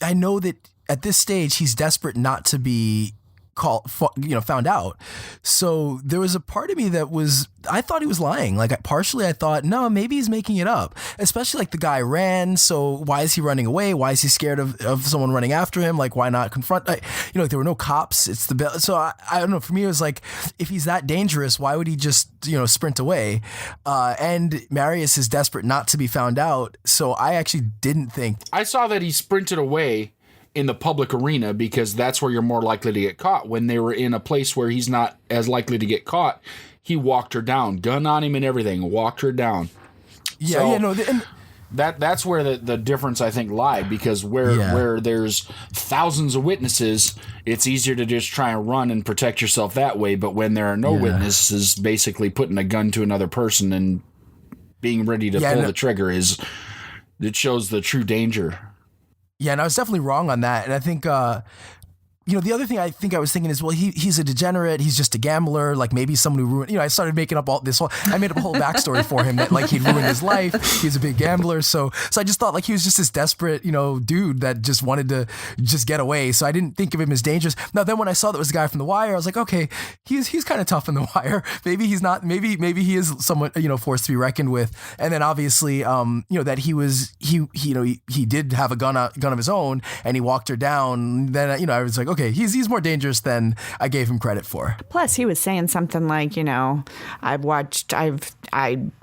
I know that at this stage he's desperate not to be found out. So there was a part of me that I thought he was lying. Like partially I thought, no, maybe he's making it up, especially like the guy ran. So why is he running away? Why is he scared of someone running after him? Like why not confront, there were no cops. It's so I don't know. For me, it was like, if he's that dangerous, why would he just, sprint away? And Marius is desperate not to be found out. So I actually didn't think. I saw that he sprinted away in the public arena because that's where you're more likely to get caught. When they were in a place where he's not as likely to get caught, he walked her down, gun on him and everything, walked her down. That's where the difference I think lied, because where there's thousands of witnesses, it's easier to just try and run and protect yourself that way. But when there are no witnesses, basically putting a gun to another person and being ready to pull the trigger it shows the true danger. Yeah, and I was definitely wrong on that. And I think, the other thing I think I was thinking is, well, he's a degenerate. He's just a gambler. Like maybe someone who ruined, I started making up I made up a whole backstory for him that like he'd ruined his life. He's a big gambler. So I just thought like he was just this desperate, dude that just wanted to just get away. So I didn't think of him as dangerous. Now then when I saw that was a guy from The Wire, I was like, okay, he's kind of tough in The Wire. Maybe he's not, maybe he is somewhat, forced to be reckoned with. And then obviously, that he did have a gun of his own and he walked her down. Then, I was like, okay, he's more dangerous than I gave him credit for. Plus, he was saying something like, I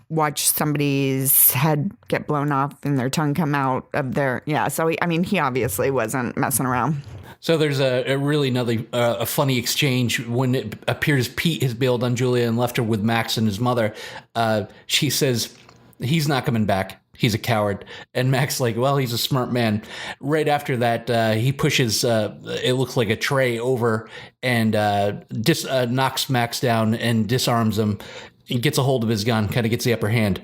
watched somebody's head get blown off and their tongue come out of their, So, he obviously wasn't messing around. So there's a funny exchange when it appears Pete has bailed on Julia and left her with Max and his mother. She says, he's not coming back. He's a coward. And Mac's like, well, he's a smart man. Right after that, he pushes, it looks like a tray over and knocks Max down and disarms him and gets a hold of his gun, kind of gets the upper hand.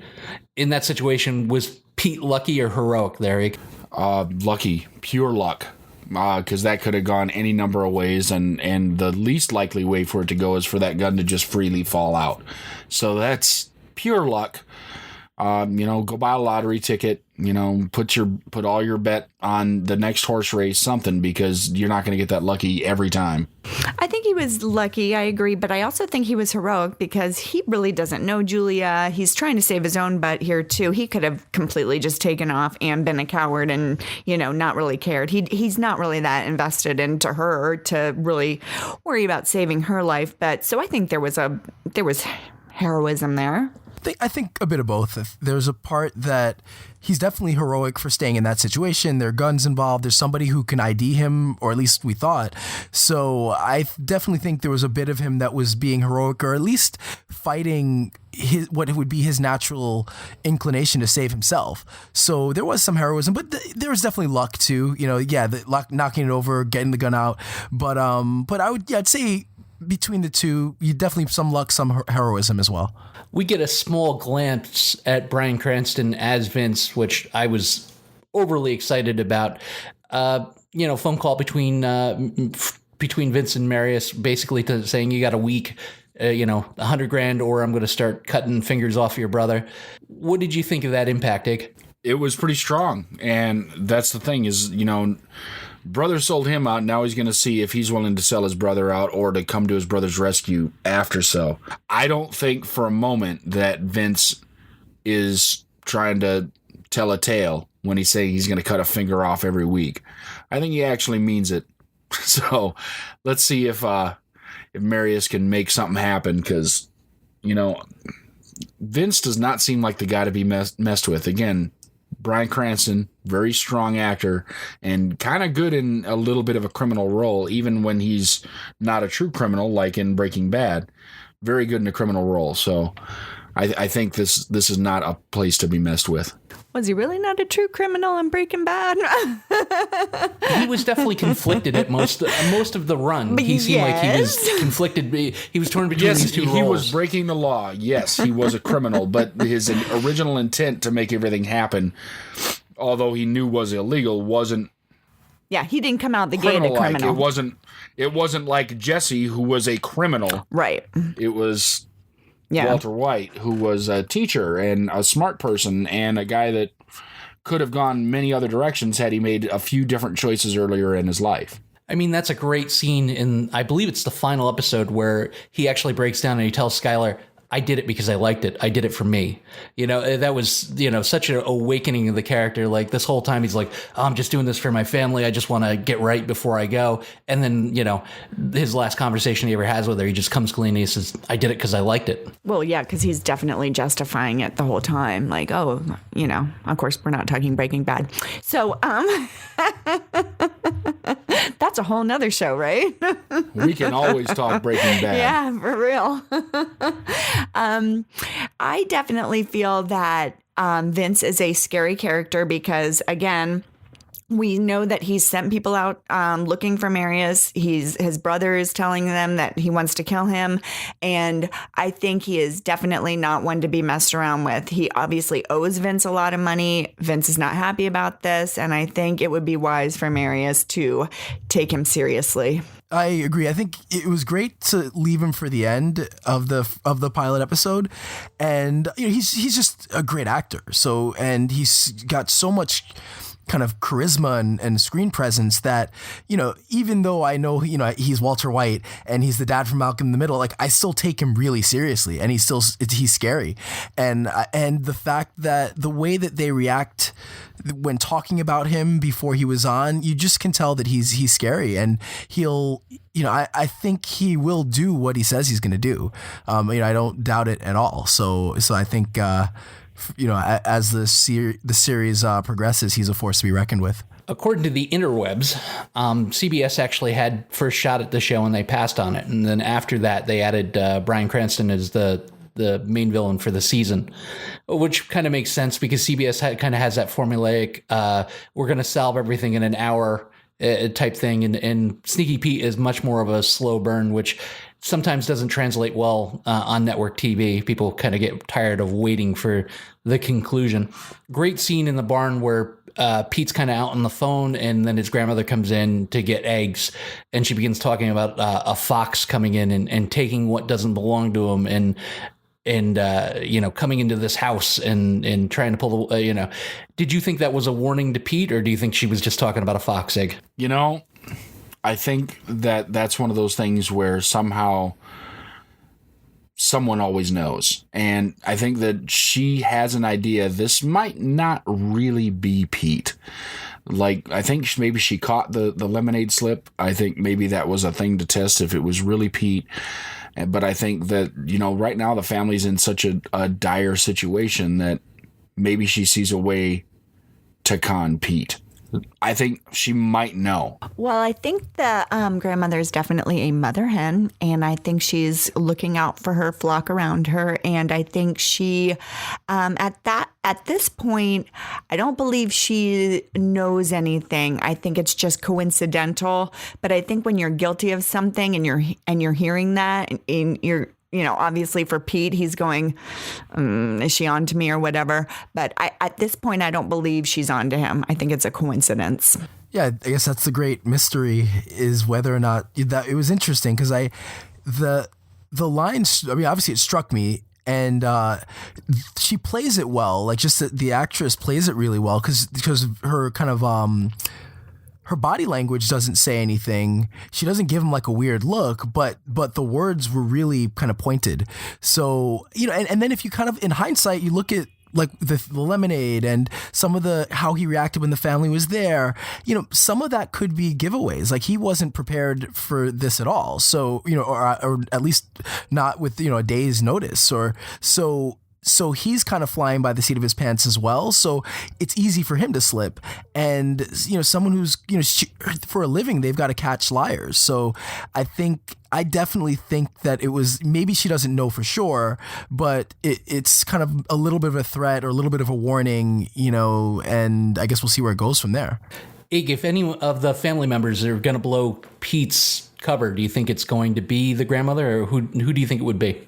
In that situation, was Pete lucky or heroic there, Ig? Lucky. Pure luck. Because that could have gone any number of ways, and the least likely way for it to go is for that gun to just freely fall out. So that's pure luck. Go buy a lottery ticket, put all your bet on the next horse race, something, because you're not going to get that lucky every time. I think he was lucky. I agree. But I also think he was heroic because he really doesn't know Julia. He's trying to save his own butt here, too. He could have completely just taken off and been a coward and, not really cared. He's not really that invested into her to really worry about saving her life. But so I think there was heroism there. I think a bit of both. There's a part that he's definitely heroic for staying in that situation. There are guns involved. There's somebody who can ID him, or at least we thought. So I definitely think there was a bit of him that was being heroic, or at least fighting what would be his natural inclination to save himself. So there was some heroism, but there was definitely luck too. The luck, knocking it over, getting the gun out. But I'd say between the two, you definitely some luck, some heroism as well. We get a small glance at Bryan Cranston as Vince, which I was overly excited about. Phone call between Vince and Marius, basically saying you got a week, $100,000, or I'm going to start cutting fingers off your brother. What did you think of that impact, Ig? It was pretty strong, and that's the thing is, brother sold him out. Now he's going to see if he's willing to sell his brother out or to come to his brother's rescue after so. I don't think for a moment that Vince is trying to tell a tale when he's saying he's going to cut a finger off every week. I think he actually means it. So let's see if Marius can make something happen, because, Vince does not seem like the guy to be messed with. Again, Bryan Cranston, very strong actor and kind of good in a little bit of a criminal role, even when he's not a true criminal, like in Breaking Bad. Very good in a criminal role. So I think this is not a place to be messed with. Was he really not a true criminal in Breaking Bad? He was definitely conflicted at most of the run. He seemed like he was conflicted. He was torn between these two roles. He was breaking the law. Yes, he was a criminal, but his original intent to make everything happen, although he knew was illegal, wasn't. Yeah, he didn't come out the gate a criminal. It wasn't like Jesse, who was a criminal. Right. It was Walter White, who was a teacher and a smart person and a guy that could have gone many other directions had he made a few different choices earlier in his life. I mean, that's a great scene in, I believe it's the final episode, where he actually breaks down and he tells Skylar, I did it because I liked it. I did it for me. That was, such an awakening of the character. Like, this whole time he's like, oh, I'm just doing this for my family. I just want to get right before I go. And then, his last conversation he ever has with her, he just comes clean and he says, I did it because I liked it. Well, yeah, because he's definitely justifying it the whole time. Like, oh, of course, we're not talking Breaking Bad. So, that's a whole nother show, right? We can always talk Breaking Bad. Yeah, for real. I definitely feel that Vince is a scary character because, again, we know that he's sent people out looking for Marius. His brother is telling them that he wants to kill him. And I think he is definitely not one to be messed around with. He obviously owes Vince a lot of money. Vince is not happy about this. And I think it would be wise for Marius to take him seriously. I agree. I think it was great to leave him for the end of the pilot episode, and he's just a great actor. So, and he's got so much kind of charisma and screen presence that, even though I know, he's Walter White and he's the dad from Malcolm in the Middle, like, I still take him really seriously, and he's scary. And the fact that the way that they react when talking about him before he was on, you just can tell that he's scary, and he'll, I think he will do what he says he's going to do. I don't doubt it at all. So I think, as the series progresses, he's a force to be reckoned with. According to the interwebs, CBS actually had first shot at the show and they passed on it. And then after that, they added Bryan Cranston as the main villain for the season, which kind of makes sense because CBS kind of has that formulaic, we're going to solve everything in an hour type thing. And Sneaky Pete is much more of a slow burn, which sometimes doesn't translate well on network TV. People kind of get tired of waiting for the conclusion. Great scene in the barn where Pete's kind of out on the phone, and then his grandmother comes in to get eggs, and she begins talking about a fox coming in and taking what doesn't belong to him, and coming into this house and trying to pull the, Did you think that was a warning to Pete, or do you think she was just talking about a fox egg? I think that that's one of those things where somehow someone always knows. And I think that she has an idea this might not really be Pete. Like, I think maybe she caught the lemonade slip. I think maybe that was a thing to test if it was really Pete. But I think that, right now the family's in such a dire situation that maybe she sees a way to con Pete. I think she might know. Well, I think the grandmother is definitely a mother hen, and I think she's looking out for her flock around her. And I think she, at this point, I don't believe she knows anything. I think it's just coincidental. But I think when you're guilty of something and you're hearing that, and you're, obviously for Pete, he's going, is she on to me or whatever? But at this point, I don't believe she's on to him. I think it's a coincidence. Yeah, I guess that's the great mystery, is whether or not that. It was interesting because the lines, I mean, obviously it struck me, and she plays it well. Like, just the actress plays it really well because her kind of her body language doesn't say anything. She doesn't give him like a weird look, but the words were really kind of pointed. So, and then if you kind of, in hindsight, you look at like the lemonade and some of how he reacted when the family was there, some of that could be giveaways. Like, he wasn't prepared for this at all. So, or at least not with, a day's notice, or so he's kind of flying by the seat of his pants as well. So it's easy for him to slip. And, someone who's, for a living, they've got to catch liars. So I definitely think that it was, maybe she doesn't know for sure, but it's kind of a little bit of a threat or a little bit of a warning, and I guess we'll see where it goes from there. Ig, if any of the family members are going to blow Pete's cover, do you think it's going to be the grandmother, or who do you think it would be?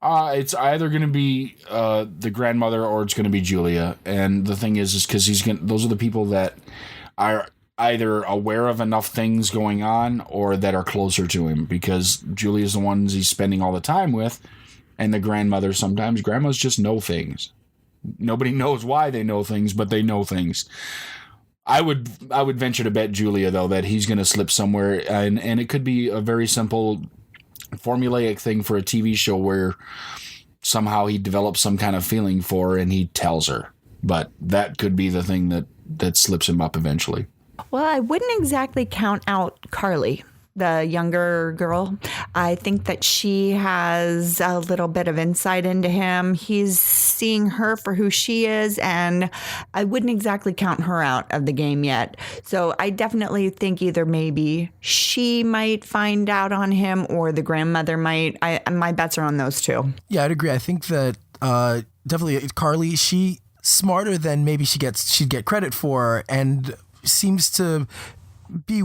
It's either going to be the grandmother or it's going to be Julia. And the thing is because those are the people that are either aware of enough things going on or that are closer to him, because Julia's the ones he's spending all the time with. And the grandmother, sometimes grandmas just know things. Nobody knows why they know things, but they know things. I would venture to bet Julia, though, that he's going to slip somewhere, and it could be a very simple formulaic thing for a TV show where somehow he develops some kind of feeling for her and he tells her. But that could be the thing that slips him up eventually. Well, I wouldn't exactly count out Carly, the younger girl. I think that she has a little bit of insight into him. He's seeing her for who she is, and I wouldn't exactly count her out of the game yet. So I definitely think either maybe she might find out on him or the grandmother might. My bets are on those two. Yeah, I'd agree. I think that definitely Carly, she smarter than maybe she'd get credit for, and seems to be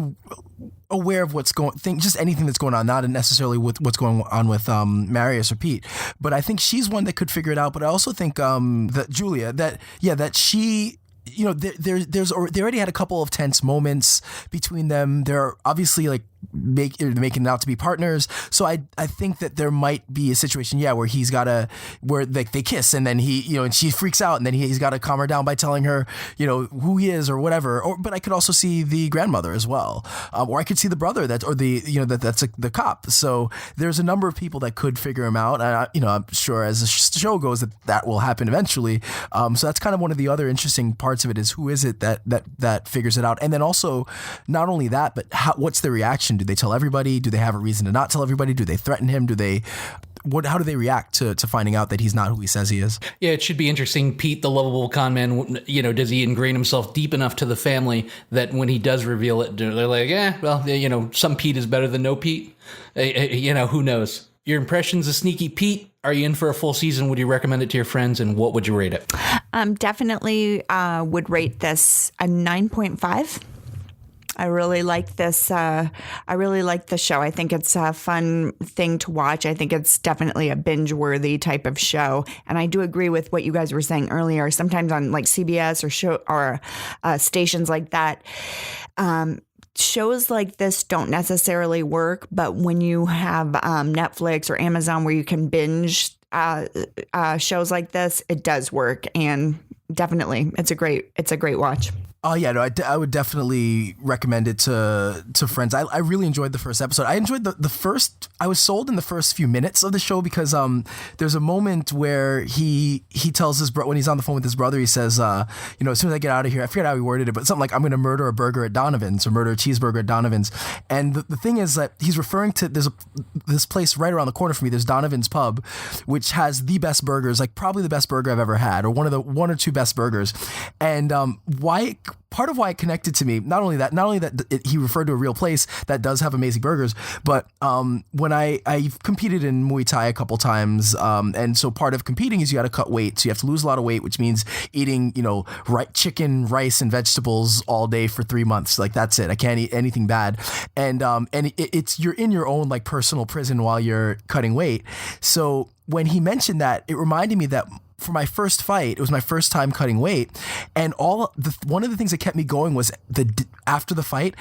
aware of just anything that's going on, not necessarily with what's going on with Marius or Pete. But I think she's one that could figure it out. But I also think that Julia, that she, they already had a couple of tense moments between them. They're obviously like making it out to be partners. So I think that there might be a situation, where where they kiss, and then he, and she freaks out, and then he's got to calm her down by telling her, who he is or whatever. But I could also see the grandmother as well, or I could see the brother that's the cop. So there's a number of people that could figure him out. And I'm sure as the show goes that will happen eventually. So that's kind of one of the other interesting parts of it, is who is it that figures it out, and then also not only that, but what's the reaction? Do they tell everybody? Do they have a reason to not tell everybody? Do they threaten him? How do they react to finding out that he's not who he says he is? Yeah, it should be interesting. Pete, the lovable con man, does he ingrain himself deep enough to the family that when he does reveal it, they're like, some Pete is better than no Pete? Who knows? Your impressions of Sneaky Pete? Are you in for a full season? Would you recommend it to your friends, and what would you rate it? Definitely would rate this a 9.5. I really like this. I really like the show. I think it's a fun thing to watch. I think it's definitely a binge-worthy type of show. And I do agree with what you guys were saying earlier. Sometimes on like CBS or stations like that, shows like this don't necessarily work. But when you have Netflix or Amazon where you can binge shows like this, it does work. And definitely, it's a great watch. Oh yeah, no, I would definitely recommend it to friends. I really enjoyed the first episode. I enjoyed the first. I was sold in the first few minutes of the show because there's a moment where he tells his brother when he's on the phone with his brother, he says, as soon as I get out of here, I forget how he worded it, but something like I'm going to murder a burger at Donovan's or murder a cheeseburger at Donovan's. And the thing is that he's referring to this place right around the corner from me. There's Donovan's Pub, which has the best burgers, like probably the best burger I've ever had, or one or two best burgers. And part of why it connected to me, not only that he referred to a real place that does have amazing burgers, but when I've competed in Muay Thai a couple times, and so part of competing is you got to cut weight, so you have to lose a lot of weight, which means eating chicken, rice, and vegetables all day for 3 months. Like that's it. I can't eat anything bad, and it's you're in your own like personal prison while you're cutting weight. So when he mentioned that, it reminded me that for my first fight, it was my first time cutting weight, and one of the things that kept me going was after the fight,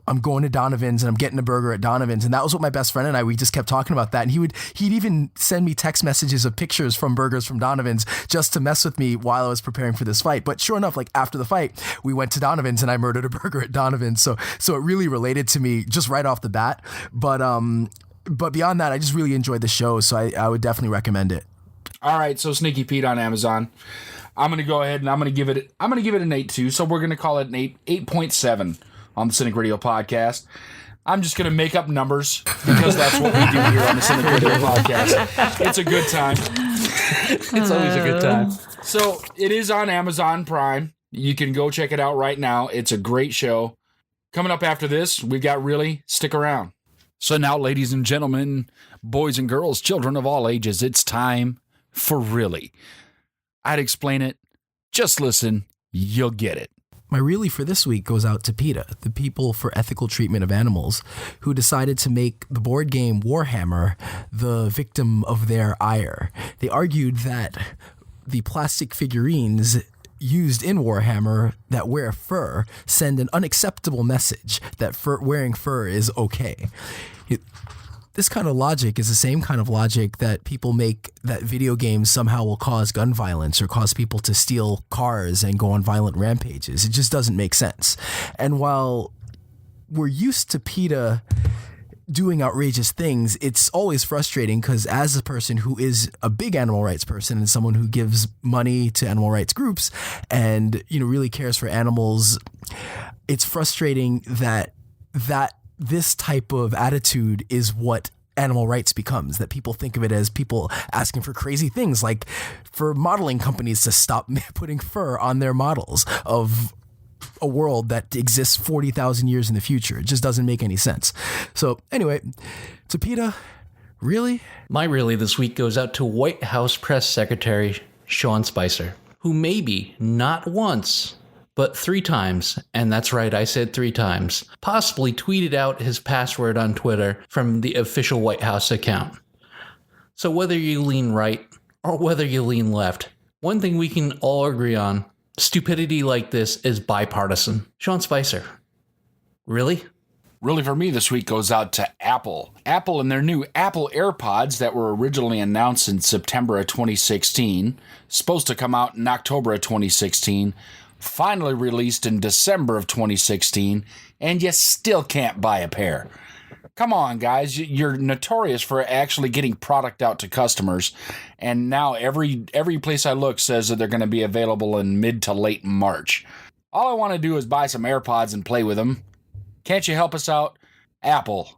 I'm going to Donovan's and I'm getting a burger at Donovan's, and that was what my best friend and we just kept talking about that. And he'd even send me text messages of pictures from burgers from Donovan's just to mess with me while I was preparing for this fight. But sure enough, like after the fight, we went to Donovan's and I murdered a burger at Donovan's. So it really related to me just right off the bat. But beyond that, I just really enjoyed the show, so I would definitely recommend it. All right, so Sneaky Pete on Amazon. I'm going to go ahead and I'm going to give it an 8 too. So we're going to call it an 8.7 on the Cynic Radio podcast. I'm just going to make up numbers because that's what we do here on the Cynic Radio podcast. It's a good time. It's always a good time. So it is on Amazon Prime. You can go check it out right now. It's a great show. Coming up after this, we got Really. Stick around. So now, ladies and gentlemen, boys and girls, children of all ages, it's time for Really. I'd explain it. Just listen. You'll get it. My really for this week goes out to PETA, the People for Ethical Treatment of Animals, who decided to make the board game Warhammer the victim of their ire. They argued that the plastic figurines used in Warhammer that wear fur send an unacceptable message that wearing fur is okay. This kind of logic is the same kind of logic that people make that video games somehow will cause gun violence or cause people to steal cars and go on violent rampages. It just doesn't make sense. And while we're used to PETA doing outrageous things, it's always frustrating because as a person who is a big animal rights person and someone who gives money to animal rights groups and really cares for animals, it's frustrating that this type of attitude is what animal rights becomes, that people think of it as people asking for crazy things, like for modeling companies to stop putting fur on their models of a world that exists 40,000 years in the future. It just doesn't make any sense. So anyway, to PETA, really? My really this week goes out to White House Press Secretary Sean Spicer, who maybe not once, but 3 times, and that's right, I said 3 times, possibly tweeted out his password on Twitter from the official White House account. So whether you lean right or whether you lean left, one thing we can all agree on, stupidity like this is bipartisan. Sean Spicer, really? Really for me this week goes out to Apple. Apple and their new Apple AirPods that were originally announced in September of 2016, supposed to come out in October of 2016, finally released in December of 2016, and you still can't buy a pair. Come on, guys. You're notorious for actually getting product out to customers, and now every place I look says that they're going to be available in mid to late March. All I want to do is buy some AirPods and play with them. Can't you help us out? Apple.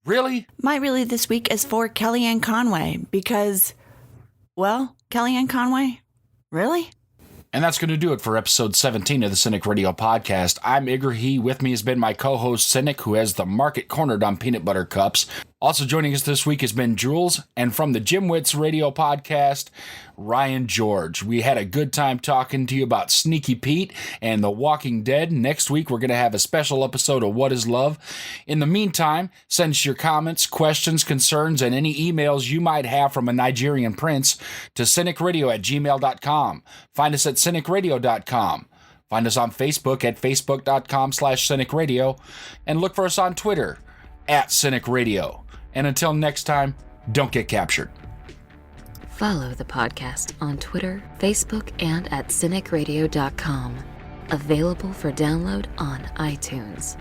Really? My really this week is for Kellyanne Conway because, well, Kellyanne Conway, really? And that's going to do it for episode 17 of the Cynic Radio podcast. I'm Igor. With me has been my co-host Cynic, who has the market cornered on peanut butter cups. Also joining us this week has been Jules, and from the Jim Witz Radio podcast, Ryan George. We had a good time talking to you about Sneaky Pete and The Walking Dead. Next week, we're going to have a special episode of What is Love. In the meantime, send us your comments, questions, concerns, and any emails you might have from a Nigerian prince to cynicradio@gmail.com. Find us at cynicradio.com. Find us on Facebook at facebook.com/cynicradio, and look for us on Twitter at Cynic Radio. And until next time, don't get captured. Follow the podcast on Twitter, Facebook, and at CINIKRADIO.com. Available for download on iTunes.